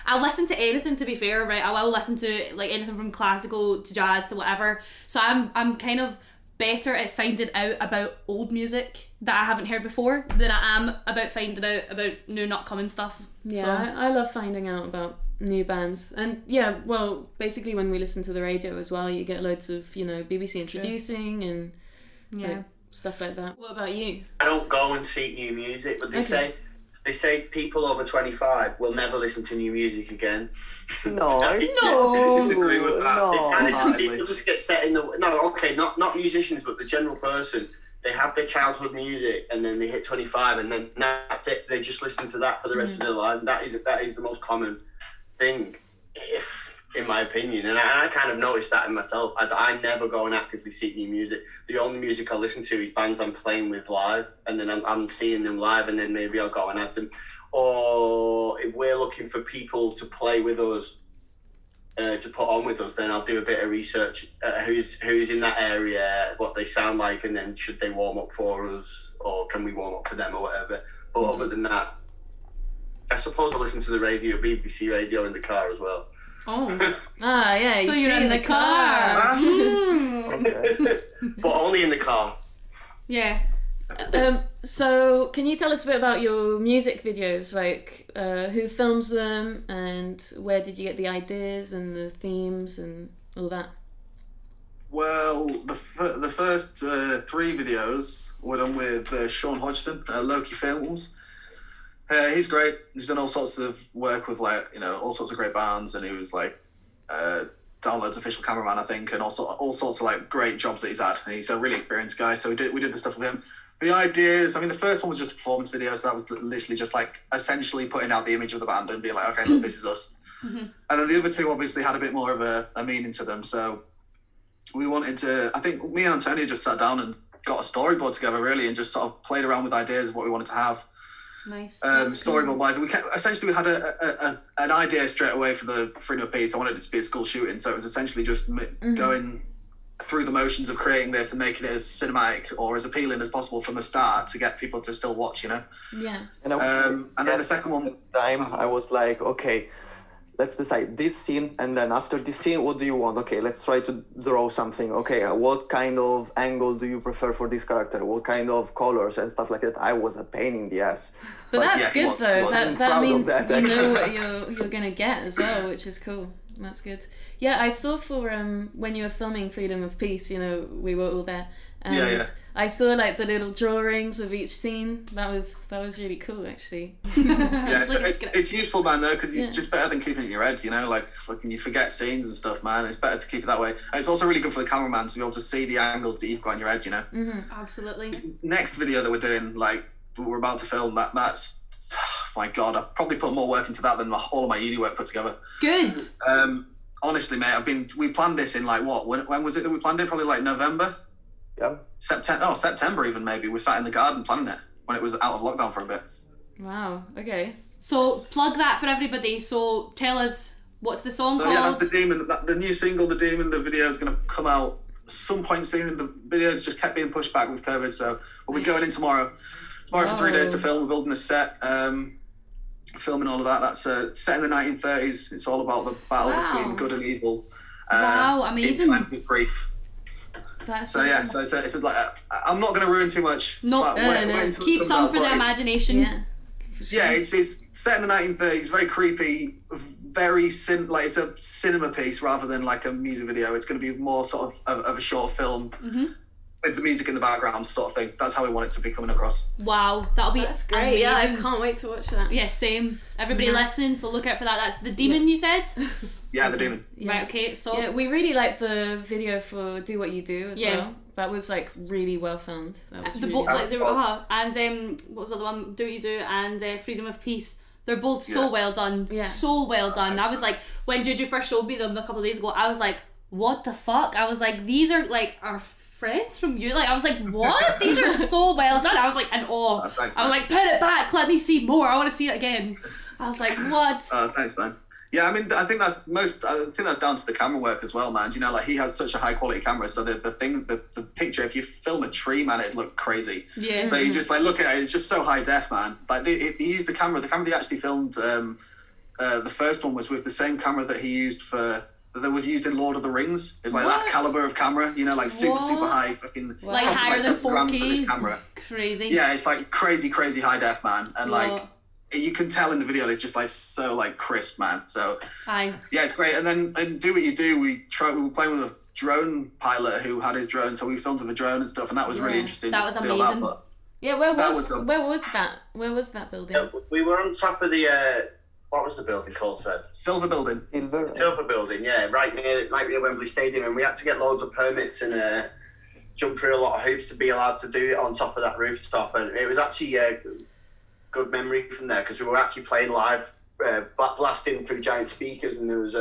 I'll listen to anything, to be fair, right? I will listen to like anything from classical to jazz to whatever. So I'm kind of better at finding out about old music that I haven't heard before than I am about finding out about new not coming stuff. Yeah, So, I love finding out about new bands. And yeah, well, basically when we listen to the radio as well, you get loads of, you know, BBC introducing and like, stuff like that. What about you? I don't go and seek new music, but they say people over 25 will never listen to new music again. No, I disagree with that. People just get set in not musicians, but the general person. They have their childhood music, and then they hit 25, and then that's it. They just listen to that for the rest of their life. That is the most common thing, in my opinion. And I kind of noticed that in myself. I never go and actively seek new music. The only music I listen to is bands I'm playing with live, and then I'm seeing them live, and then maybe I'll go and add them. Or if we're looking for people to play with us, to put on with us, then I'll do a bit of research, who's in that area, what they sound like, and then should they warm up for us, or can we warm up for them, or whatever. But other than that, I suppose I listen to the radio, BBC radio, in the car as well. oh, Yeah, so you you're see in the car. But only in the car. Yeah. So can you tell us a bit about your music videos, like who films them and where did you get the ideas and the themes and all that? Well, the first 3 videos were done with Sean Hodgson, Loki Films. He's great. He's done all sorts of work with, like, you know, all sorts of great bands, and he was like Download's official cameraman, I think, and also all sorts of like great jobs that he's had. And he's a really experienced guy, so we did the stuff with him. The ideas, I mean, the first one was just a performance video, so that was literally just like essentially putting out the image of the band and being like, okay, look, this is us. Mm-hmm. And then the other 2 obviously had a bit more of a meaning to them. So we wanted to, I think me and Antonio just sat down and got a storyboard together, really, and just sort of played around with ideas of what we wanted to have. Nice. Storyboard wise, we had an idea straight away for the freedom of piece. I wanted it to be a school shooting, so it was essentially just going through the motions of creating this and making it as cinematic or as appealing as possible from the start to get people to still watch, you know. Yeah. And then the second one, time I was like, okay, let's decide this scene, and then after this scene, what do you want? Okay, let's try to draw something. Okay, what kind of angle do you prefer for this character? What kind of colors and stuff like that? I was a pain in the ass. But that's yeah, he good was- though. wasn't That proud of means that, you know actually. what you're gonna get as well, which is cool. That's good. Yeah, I saw for when you were filming Freedom of Peace, you know, we were all there. And Yeah. I saw like the little drawings of each scene. That was really cool actually. Yeah, It's like a script. it's useful, man, though, because it's Yeah. just better than keeping it in your head, you know? Like, fucking, you forget scenes and stuff, man. It's better to keep it that way. And it's also really good for the cameraman to be able to see the angles that you've got in your head, you know? Absolutely. Next video that we're doing, like, we're about to film, that's, my God, I've probably put more work into that than all of my uni work put together. Good. Honestly, mate, we planned this in, like, what? When was it that we planned it? Probably, like, November? Yeah. September even, maybe. We sat in the garden planning it when it was out of lockdown for a bit. Wow. Okay. So plug that for everybody. So tell us, what's the song So called? yeah, that's The Demon. The new single, The Demon, the video is going to come out some point soon. The video's just kept being pushed back with COVID, so we'll be going in tomorrow. Tomorrow for 3 days to film. We're building a set, filming all of that. That's set in the 1930s. It's all about the battle between good and evil. Wow, amazing. In times of grief. That's So yeah, so it's like I'm not going to ruin too much. No, but wait until it keep comes some out, for the but it's- imagination. yeah. Yeah, it's set in the 1930s, very creepy, very it's a cinema piece rather than like a music video. It's going to be more sort of a short film with the music in the background sort of thing. That's how we want it to be coming across. Wow, that'll be That's great. Yeah, I amazing. can't wait to watch that. Yeah, same. Everybody listening, so look out for that. That's The Demon, you said? Yeah, The Demon. Yeah. Right, okay. So Yeah, we really liked the video for Do What You Do as Yeah. well. That was like really well filmed. That was the really both nice. like they were, and what was the other one? Do What You Do and Freedom of Peace. They're both so Yeah. well done. Yeah. So well done. I was like, when Juju first showed me them a couple of days ago, I was like, what the fuck? I was like, these are like our friends from you. Like, I was like, what? These are so well done. I was like in awe. Thanks, I was man. like, put it back. Let me see more. I want to see it again. I was like, what? Thanks, man. Yeah, I mean, I think that's down to the camera work as well, man. You know, like he has such a high quality camera, so the picture, if you film a tree, man, it'd look crazy. Yeah. So you just like look at it, it's just so high def, man. Like he used the camera they actually filmed. The first one was with the same camera that he used that was used in Lord of the Rings. It's like that caliber of camera, you know, like super high fucking. Like cost higher than $7 grand for this 4K. camera. Crazy. Yeah, it's like crazy high def, man, and Whoa. like you can tell in the video it's just like so like crisp, man. So Aye. yeah, it's great. And then and Do What You Do, we were playing with a drone pilot who had his drone, so we filmed with a drone and stuff, and that was really interesting. That just was to see all amazing. But Yeah, where That was was the- where was that building? We were on top of the what was the building called, Seb? Silver Building. Silver. Silver Building, yeah, right near Wembley Stadium, and we had to get loads of permits and jump through a lot of hoops to be allowed to do it on top of that rooftop. And it was actually a good memory from there because we were actually playing live, blasting through giant speakers, and there was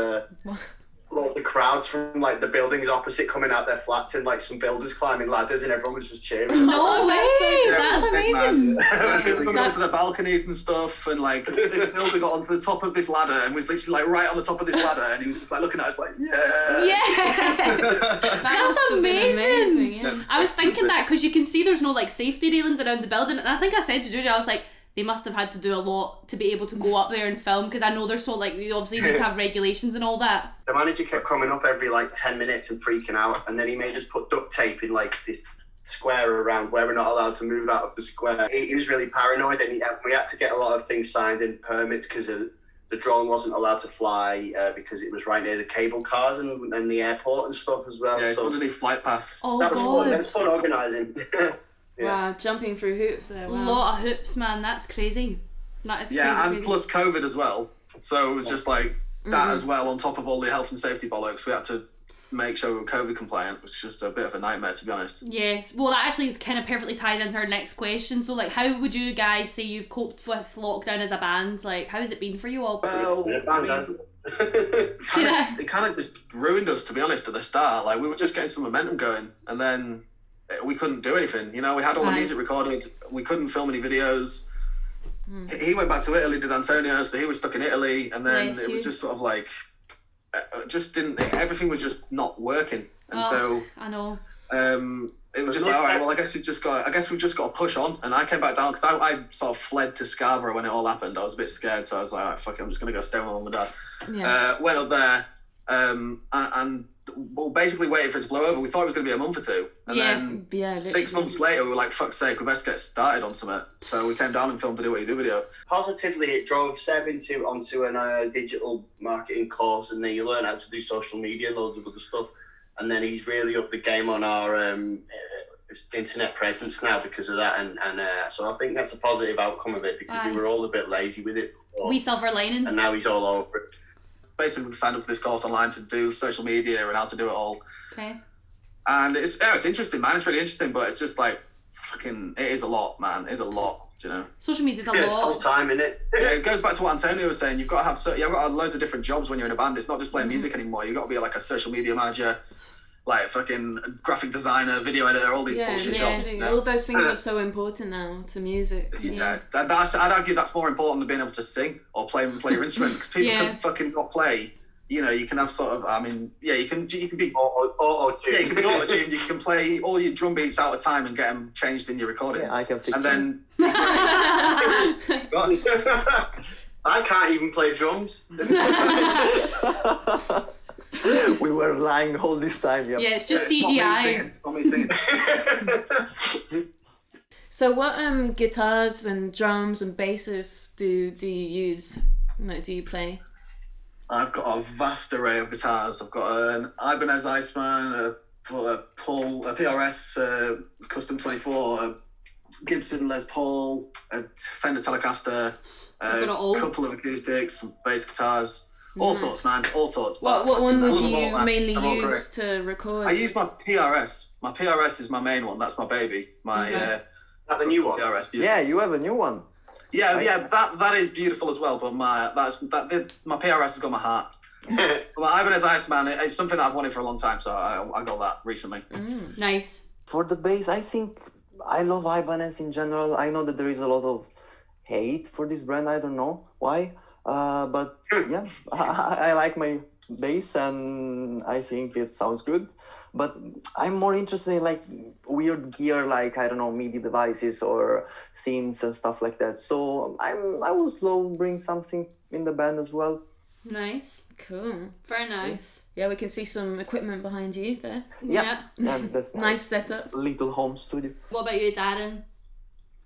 lots of crowds from like the buildings opposite coming out their flats, and like some builders climbing ladders, and everyone was just cheering. No way! Yeah, That's it was big, amazing. man. People coming onto the balconies and stuff, and like this builder got onto the top of this ladder and was literally like right on the top of this ladder, and he was just like looking at us like, yeah. Yeah. That That's must have been amazing. yeah. I was thinking that because you can see there's no like safety railings around the building, and I think I said to Juju, I was like, they must have had to do a lot to be able to go up there and film because I know they're so like you obviously need to have regulations and all that. The manager kept coming up every like 10 minutes and freaking out, and then he made us put duct tape in like this square around where we're not allowed to move out of the square. He was really paranoid, and we had to get a lot of things signed and permits because the drone wasn't allowed to fly because it was right near the cable cars and the airport and stuff as well. Yeah, it's so underneath flight paths. Oh that was fun. That god. was fun organising. Wow, jumping through hoops there. Wow. Lot of hoops, man. That's crazy. That is Yeah, and crazy. plus COVID as well. So it was just like that as well, on top of all the health and safety bollocks. We had to make sure we were COVID compliant, which was just a bit of a nightmare, to be honest. Yes. Well, that actually kind of perfectly ties into our next question. So, like, how would you guys say you've coped with lockdown as a band? Like, how has it been for you all? Well, I mean, it kind of just ruined us, to be honest, at the start. Like, we were just getting some momentum going, and then we couldn't do anything. You know, we had all the music recorded. We couldn't film any videos. He went back to Italy, did Antonio, so he was stuck in Italy, and then Bless it was you. just sort of like, everything was just not working. And so I know. it was just like, all right, well, I guess we've just got to push on. And I came back down because I sort of fled to Scarborough when it all happened. I was a bit scared, so I was like, all right, fuck it, I'm just gonna go stay with my mum and dad. Yeah. Went up there, and well, basically waited for it to blow over. We thought it was gonna be a month or two, and then 6 months later, we were like, fuck's sake, we best get started on something. So we came down and filmed the Do What You Do video. Positively, it drove Seb onto a digital marketing course, and then you learn how to do social media and loads of other stuff. And then he's really upped the game on our internet presence now because of that. And so I think that's a positive outcome of it, because we were all a bit lazy with it before. We silver lining. And now he's all over it. Basically signed up to this course online to do social media and how to do it all. Okay. And it's interesting, man. It's really interesting, but it's just like, fucking, it is a lot, man. It is a lot, do you know? Social media's a lot. It's full time, isn't it? Yeah, it goes back to what Antonio was saying. You've got to have loads of different jobs when you're in a band. It's not just playing music anymore. You've got to be like a social media manager, like fucking graphic designer, video editor, all these bullshit jobs. You know? All those things are so important now to music. Yeah, I'd argue that's more important than being able to sing or play your instrument, because people can fucking not play. You know, you can have sort of, I mean, yeah, you can be auto-tune. Yeah, you can be auto-tuned. You can play all your drum beats out of time and get them changed in your recordings. Yeah, I can fix and then I can't even play drums. We were lying all this time. Yeah, it's just CGI. It's not me singing. So what guitars and drums and basses do you use? Like, do you play? I've got a vast array of guitars. I've got an Ibanez Iceman, a PRS Custom 24, a Gibson Les Paul, a Fender Telecaster, a couple of acoustics, some bass guitars, all sorts, man, all sorts. What one would you mainly use to record? I use my PRS. My PRS is my main one. That's my baby. My the new one. PRS. Yeah, you have a new one. Yeah, that is beautiful as well. But my PRS has got my heart. My Ibanez Iceman, it's something that I've wanted for a long time, so I got that recently. Nice. For the bass, I think I love Ibanez in general. I know that there is a lot of hate for this brand. I don't know why, but yeah, I like my bass and I think it sounds good. But I'm more interested in like weird gear, like, I don't know, MIDI devices or synths and stuff like that. So I will slowly bring something in the band as well. Nice. Cool. Very nice. Yeah, we can see some equipment behind you there. Yeah, that's nice setup. Little home studio. What about you, Darren?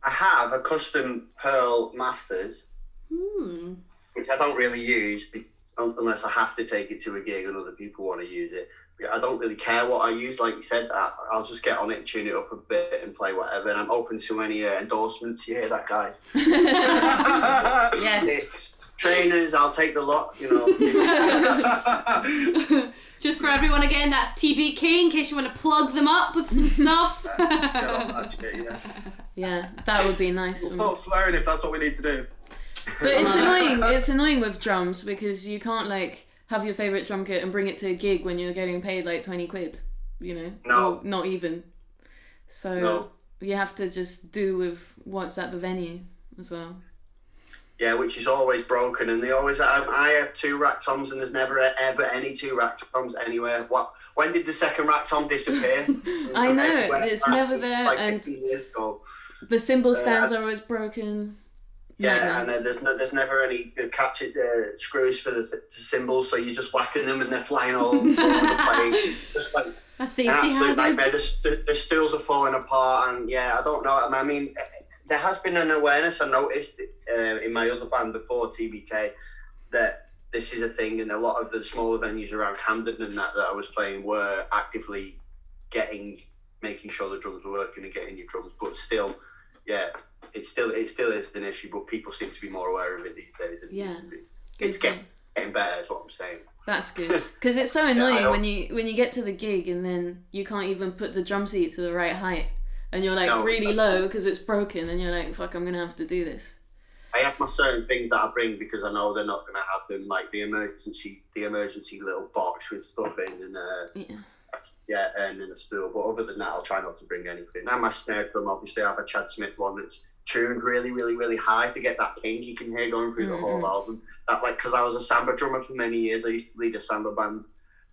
I have a custom Pearl Masters, which I don't really use unless I have to take it to a gig and other people want to use it. I don't really care what I use. Like you said, I'll just get on it and tune it up a bit and play whatever. And I'm open to any endorsements. You hear that, guys? Yes. Trainers, I'll take the lot, you know. Just for everyone again, that's TBK in case you want to plug them up with some stuff. Yeah, that would be nice. We'll stop swearing if that's what we need to do. But it's annoying. It's annoying with drums because you can't like have your favourite drum kit and bring it to a gig when you're getting paid like 20 quid, you know? No. Or not even. So you have to just do with what's at the venue as well. Yeah, which is always broken, and they always I have 2 rack toms, and there's never ever any 2 rack toms anywhere. When did the second rack tom disappear? I know, it's never there, like and 15 years ago. the cymbal stands are always broken. Yeah, and there's never any screws for the cymbals, so you're just whacking them and they're flying all over the place. Just like a safety hazard. Nightmare. The stools are falling apart, and yeah, I don't know. I mean, there has been an awareness I noticed in my other band before TBK that this is a thing, and a lot of the smaller venues around Camden and that I was playing were actively making sure the drums were working and getting your drums, but still, yeah, it still is an issue, but people seem to be more aware of it these days than it used to be. It's getting better, is what I'm saying. That's good, because it's so annoying when you get to the gig and then you can't even put the drum seat to the right height, and you're like really low because it's broken, and you're like, fuck, I'm gonna have to do this. I have my certain things that I bring because I know they're not gonna have them, like the emergency little box with stuff in, and and then a stool. But other than that, I'll try not to bring anything. And my snare drum, obviously, I have a Chad Smith one that's tuned really, really, really high to get that ping you can hear going through the whole album. That, like, because I was a samba drummer for many years. I used to lead a samba band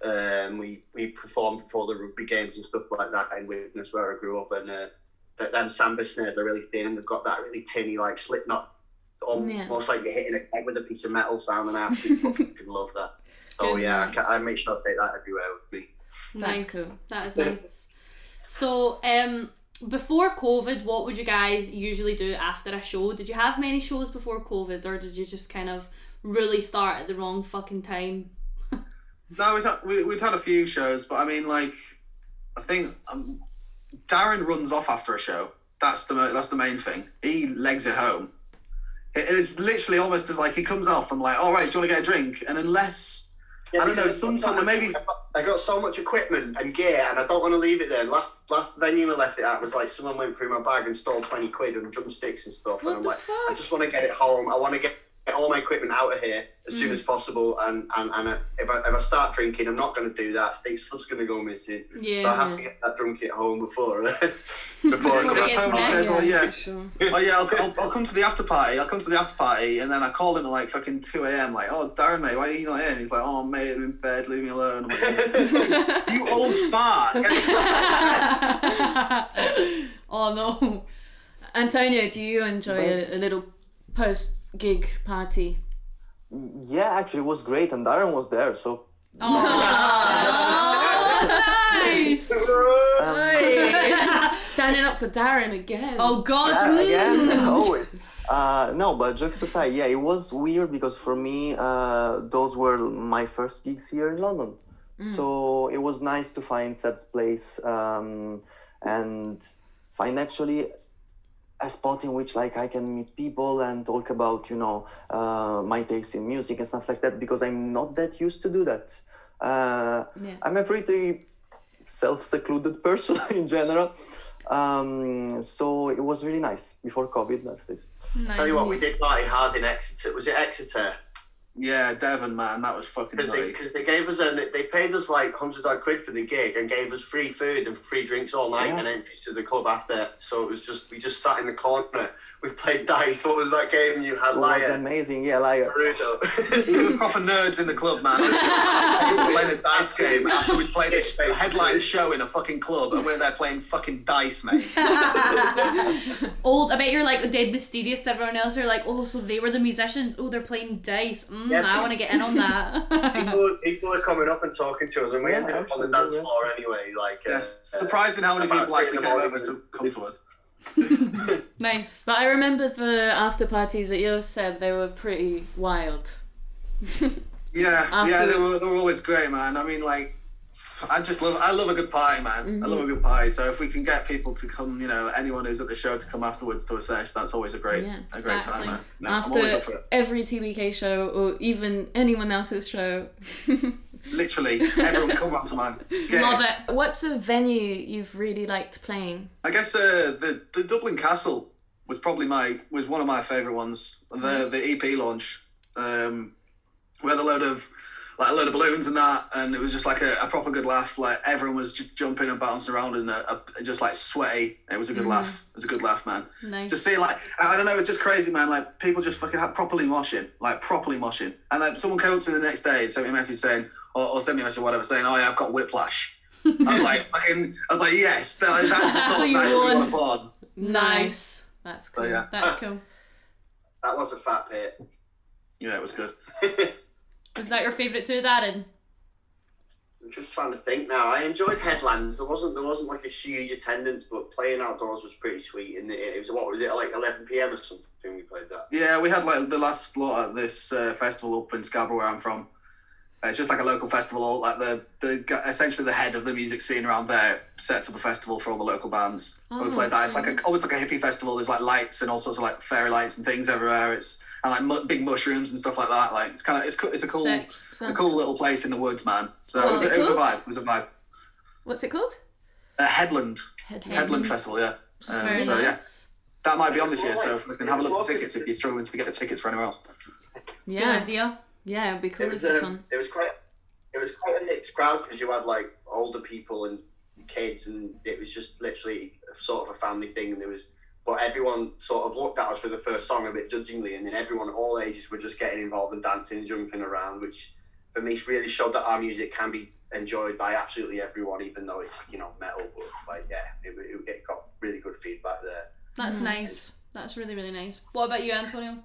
We performed before the rugby games and stuff like that in Widnes, where I grew up, and them samba snares are really thin and they've got that really tinny, like Slipknot, almost like you're hitting a with a piece of metal sound, and I absolutely fucking love that. So Good, yeah, nice. I make sure I take that everywhere with me. Nice. That's cool. That is nice. So, before COVID, what would you guys usually do after a show? Did you have many shows before COVID, or did you just kind of really start at the wrong fucking time? No, we'd had a few shows, but I mean, like, I think Darren runs off after a show. That's the main thing. He legs it home. It is literally almost as like he comes off from like, all right, do you want to get a drink? And unless I don't know, sometimes maybe I got so much equipment and gear, and I don't want to leave it there. Last venue I left it at was like someone went through my bag and stole 20 quid and drumsticks and stuff. What and I'm the like, fuck? I just want to get it home. I want to get all my equipment out of here as soon as possible. And if I start drinking, I'm not going to do that. Stuff's going to go missing. Yeah. So I have to get that drum kit home before I Before come it back gets home. messy. says, well, yeah. For sure. oh yeah, I'll come to the after party. And then I called him at like fucking 2 a.m. Like, oh Darren, mate, why are you not here? And he's like, oh mate, I'm in bed, leave me alone. I'm like, you old fart. Get the fuck Oh no. Antonio, do you enjoy a little post-gig party? Yeah, actually, it was great, and Darren was there, so. Oh, nice. Hey. Standing up for Darren again. Oh God. Yeah, again, always. No, but jokes aside, yeah, it was weird because for me, those were my first gigs here in London. So it was nice to find Seb's place and find actually a spot in which like I can meet people and talk about, my taste in music and stuff like that, because I'm not that used to do that. I'm a pretty self-secluded person in general. So it was really nice before COVID, at least. Nice. Tell you what, we did party hard in Exeter. Was it Exeter? Yeah, Devon, man, that was fucking nutty. Because they gave us they paid us like 100 odd quid for the gig and gave us free food and free drinks all night and entries to the club after. So it was we just sat in the corner. We played dice. What was that game you had? It Liar. was amazing, yeah, Liar. Perudo. We were proper nerds in the club, man. We were playing a dice game after we played a headline show in a fucking club, and we're there playing fucking dice, mate. Old. I bet you're like dead mysterious to everyone else. You're like, oh, so they were the musicians. Oh, they're playing dice. I want to get in on that. people are coming up and talking to us, and we ended up on the dance floor anyway. Like, Yes, surprising how many people actually came over to come to us. Nice. But I remember the after parties at yours, Seb, they were pretty wild. Yeah, they were always great, man. I mean, like, I love a good party, man. I love a good party. So if we can get people to come, anyone who's at the show to come afterwards to a sesh, that's always a great time, man. No, I'm always up for After it. every TBK show, or even anyone else's show. Literally, everyone come round to mine. Love it. What's a venue you've really liked playing? I guess the Dublin Castle was one of my favourite ones. The EP launch, we had a load of balloons and that, and it was just like a proper good laugh. Like everyone was just jumping and bouncing around and just like sweaty. It was a good laugh. It was a good laugh, man. Nice. Just seeing I don't know, it's just crazy, man. Like people just fucking properly moshing, and like someone came up to me the next day and sent me a message saying, or sent me a message or whatever, saying, oh yeah, I've got whiplash. I was like, yes, that's the sort of night we want to put on. Nice. That's cool. So, yeah. That's cool. that was a fat pit. Yeah, it was good. Was that your favourite too, Darren? I'm just trying to think now. I enjoyed Headlands. There wasn't like a huge attendance, but playing outdoors was pretty sweet. And it was like 11 p.m. or something we played that. Yeah, we had like the last slot at this festival up in Scarborough, where I'm from. It's just like a local festival. Like essentially the head of the music scene around there sets up a festival for all the local bands. Oh, We play that. It's like almost like a hippie festival. There's like lights and all sorts of like fairy lights and things everywhere. And like big mushrooms and stuff like that. Like it's a cool Sick. cool little place in the woods, man. So What's it it was a called? vibe. It was a vibe. What's it called? Headland Festival. Yeah. Very so yeah, nice. that might be on this year. So if we can have a look at tickets if you're struggling to get the tickets for anywhere else. Good idea. Yeah, it'd be cool It if was, it's on. it was quite a mixed crowd because you had like older people and kids, and it was just literally sort of a family thing. And but everyone sort of looked at us for the first song a bit judgingly, and then everyone, all ages, were just getting involved and dancing and jumping around, which for me really showed that our music can be enjoyed by absolutely everyone, even though it's, you know, metal. But like, yeah, it got really good feedback there. That's nice. That's really, really nice. What about you, Antonio?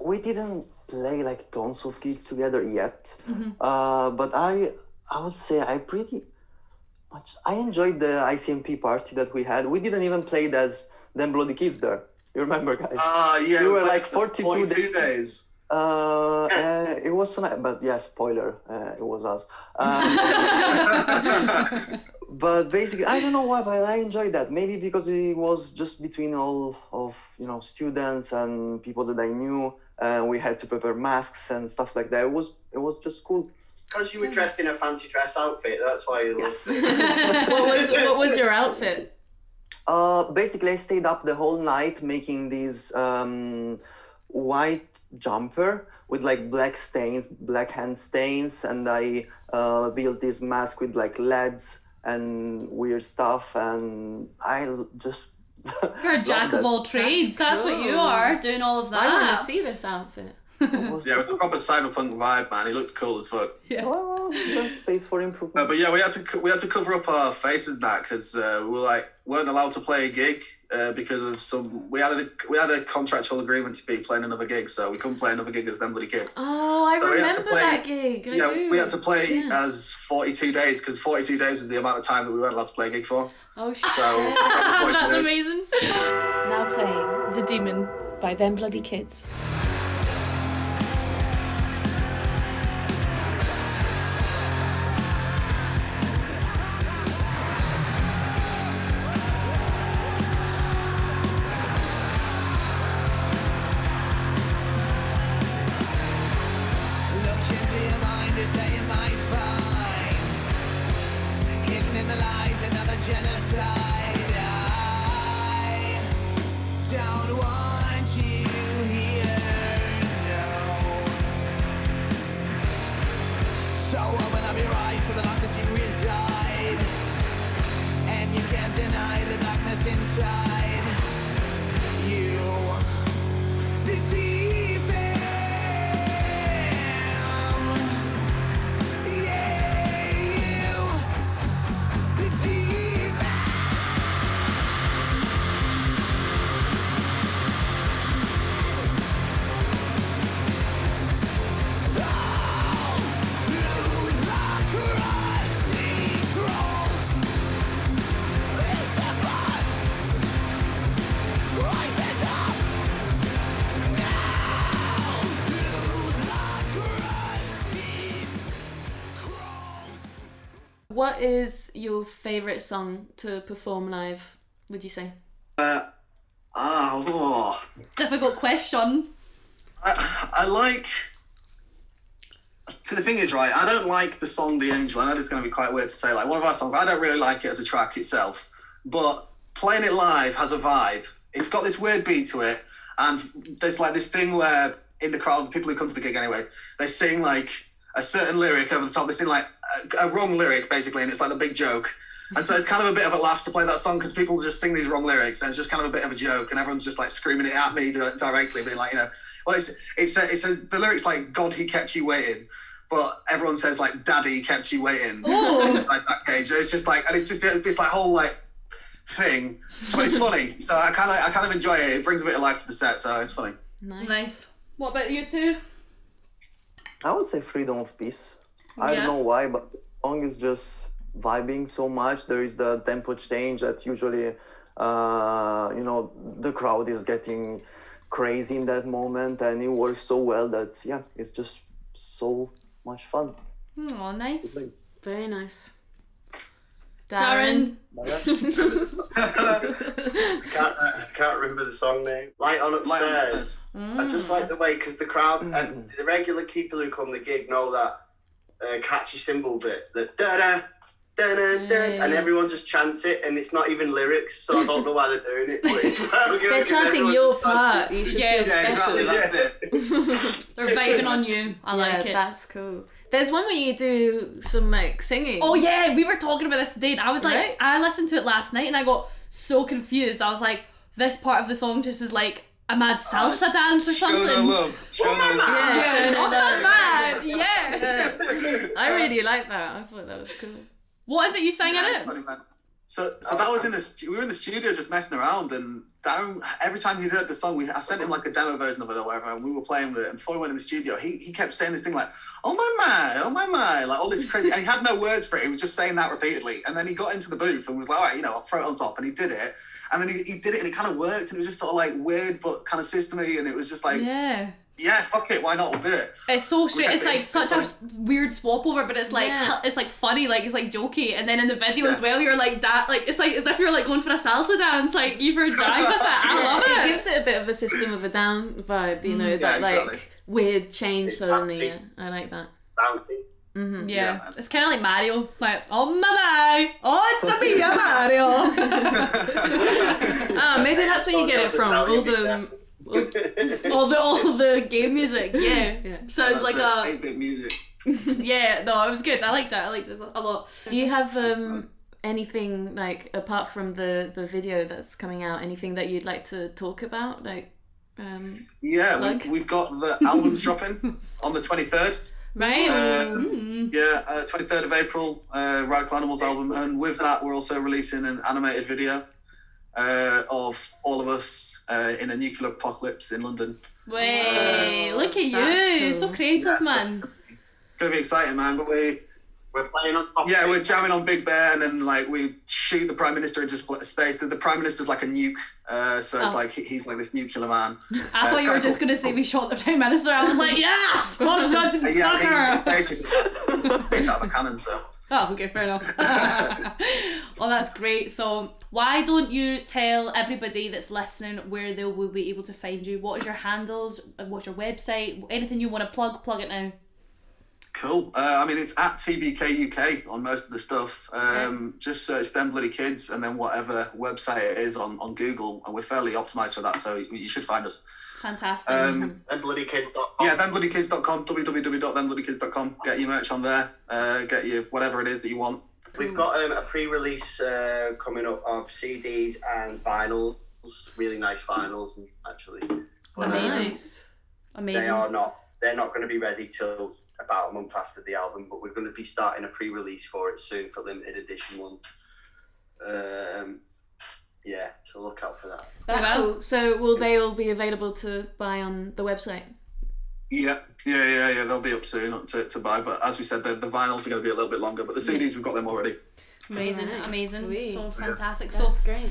We didn't play like tons of gigs together yet, but I would say I enjoyed the ICMP party that we had. We didn't even play as Them Bloody Kids there. You remember, guys? Yeah. We were like 42 days. It was so nice, but yeah, spoiler, it was us. But basically, I don't know why, but I enjoyed that. Maybe because it was just between all of, you know, students and people that I knew. We had to prepare masks and stuff like that. It was just cool. Because you were dressed in a fancy dress outfit, that's why you loved it. What was your outfit? Basically, I stayed up the whole night making these white jumper with like black hand stains, and I built this mask with like LEDs and weird stuff, and I just You're a jack of all trades. That's what you are, doing all of that. I want to see this outfit. Yeah, it was a proper cyberpunk vibe, man. He looked cool as fuck. Yeah. Well, there's space for improvement. No, but yeah, we had to cover up our faces now because we weren't allowed to play a gig because of we had a contractual agreement to be playing another gig, so we couldn't play another gig as Them Bloody Kids. Oh, I remember that gig. We had to play as 42 days because 42 days was the amount of time that we weren't allowed to play a gig for. Oh shit! So That's amazing. Now playing The Demon by Them Bloody Kids. Look into your mind as they might find hidden in the lies another genocide. I don't want you here, no. So open up your eyes to the darkness you reside, and you can't deny the darkness inside. You deceive them. What is your favourite song to perform live, would you say? Difficult question. I like. So the thing is, right, I don't like the song The Angel. I know it's going to be quite weird to say, like, one of our songs, I don't really like it as a track itself, but playing it live has a vibe. It's got this weird beat to it, and there's like this thing where in the crowd, the people who come to the gig anyway, they sing like a certain lyric over the top. They sing like a wrong lyric, basically, and it's like a big joke. And so it's kind of a bit of a laugh to play that song because people just sing these wrong lyrics, and it's just kind of a bit of a joke, and everyone's just like screaming it at me directly, being like, you know, well, it says the lyrics like "God, he kept you waiting," but everyone says like "Daddy kept you waiting." It's like that cage. It's just like, and it's just this like whole like thing, but it's funny. So I kind of enjoy it. It brings a bit of life to the set, so it's funny. Nice. What about you two? I would say Freedom of Peace. I don't know why, but the song is just vibing so much. There is the tempo change that usually, you know, the crowd is getting crazy in that moment, and it works so well that, yeah, it's just so much fun. Oh, nice. Very nice. Darren. I can't remember the song name. Light on Upstairs. I just like the way, because the crowd and the regular people who come to the gig know that catchy cymbal bit, that da-da, da-da, da, and everyone just chants it, and it's not even lyrics, so I don't know why they're doing it, but it's well good. They're chanting your part. You should feel special. Exactly, that's it. They're vibing on you. I like it. That's cool. There's one where you do some like singing. Oh yeah, we were talking about this today, and I was like, Right? I listened to it last night, and I got so confused. I was like, this part of the song just is like a mad salsa dance or Show no something. love. Show no love. Yeah, Oh my man, yeah. I really like that. I thought that was cool. What is it you sang in Yeah, it's it? funny, man. So that was we were in the studio just messing around, and Darren, every time he'd heard the song, I sent him like a demo version of it or whatever, and we were playing with it. And before we went in the studio, he kept saying this thing like, oh my, like all this crazy, and he had no words for it. He was just saying that repeatedly. And then he got into the booth and was like, all right, I'll throw it on top, and he did it. And then he did it, and it kind of worked, and it was just sort of like weird but kind of systemy, and it was just like, yeah, fuck it, why not? We'll do it. It's so straight. It's like It's such a weird swap over, but it's like it's like funny, like it's like jokey. And then in the video as well, you're like that, like it's like as if you're like going for a salsa dance, like you were jamming with it. I love it. It gives it a bit of a System of a Down vibe, you know, that exactly. like weird change It's suddenly. bouncy. Yeah, I like that. Bouncy. Yeah, it's kind of like Mario, like oh my, oh it's a me, Mario. Oh, maybe that's where you get it from. All the game music. Yeah. Sounds like a 8-bit music. yeah. No, it was good. I liked that. I liked it a lot. Do you have anything like apart from the video that's coming out? Anything that you'd like to talk about? Like, Yeah, we've got the albums dropping on the 23rd. Right. 23rd of April, Radical Animals album, and with that we're also releasing an animated video of all of us in a nuclear apocalypse in London. Wait, look at that's you, cool. so creative, man. It's gonna be exciting, man. But we're playing on top. we're jamming on Big Ben, and like we shoot the Prime Minister into space. The Prime Minister's like a nuke, so it's like he's like this nuclear man. I thought you were just gonna say we shot the Prime Minister. I was like, yes, Boris Johnson, Yeah, fucker. it's basically based out of a cannon. So. Oh, okay, fair enough. Well, that's great. So, why don't you tell everybody that's listening where they will be able to find you? What is your handles? What's your website? Anything you want to plug it now. Cool. I mean, it's at TBK UK on most of the stuff. Just search Them Bloody Kids and then whatever website it is on Google, and we're fairly optimised for that, so you should find us. Fantastic. ThemBloodyKids.com. Yeah, thembloodykids.com, www.thembloodykids.com. Get your merch on there. Get your whatever it is that you want. We've got a pre-release coming up of CDs and vinyls, really nice vinyls, actually. But, Amazing. They're not going to be ready till about a month after the album, but we're going to be starting a pre-release for it soon for limited edition one. So look out for that. That's cool. So will they all be available to buy on the website? Yeah. They'll be up soon to buy, but as we said, the vinyls are going to be a little bit longer, but the CDs, we've got them already. Amazing, Nice, amazing, sweet. so fantastic. That's So great.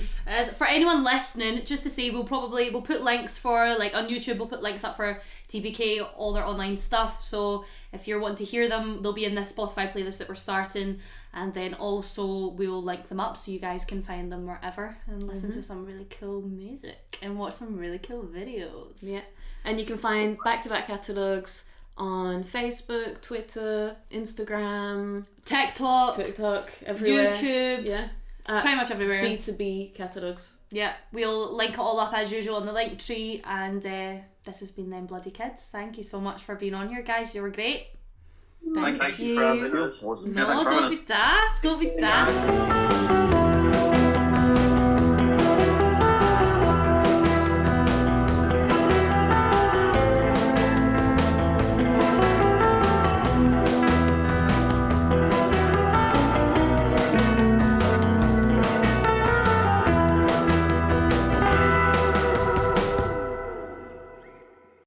for anyone listening, just to say, we'll put links for, like on YouTube, we'll put links up for TBK, all their online stuff. So if you're wanting to hear them, they'll be in this Spotify playlist that we're starting, and then also we'll link them up so you guys can find them wherever and listen to some really cool music and watch some really cool videos. Yeah, and you can find Back Catalogues on Facebook, Twitter, Instagram, TikTok, everywhere. YouTube, Yeah. pretty much everywhere. B2B catalogues. Yeah, we'll link it all up as usual in the link tree, and this has been Them Bloody Kids. Thank you so much for being on here, guys. You were great. Thank Thank you for having us. No, don't be daft.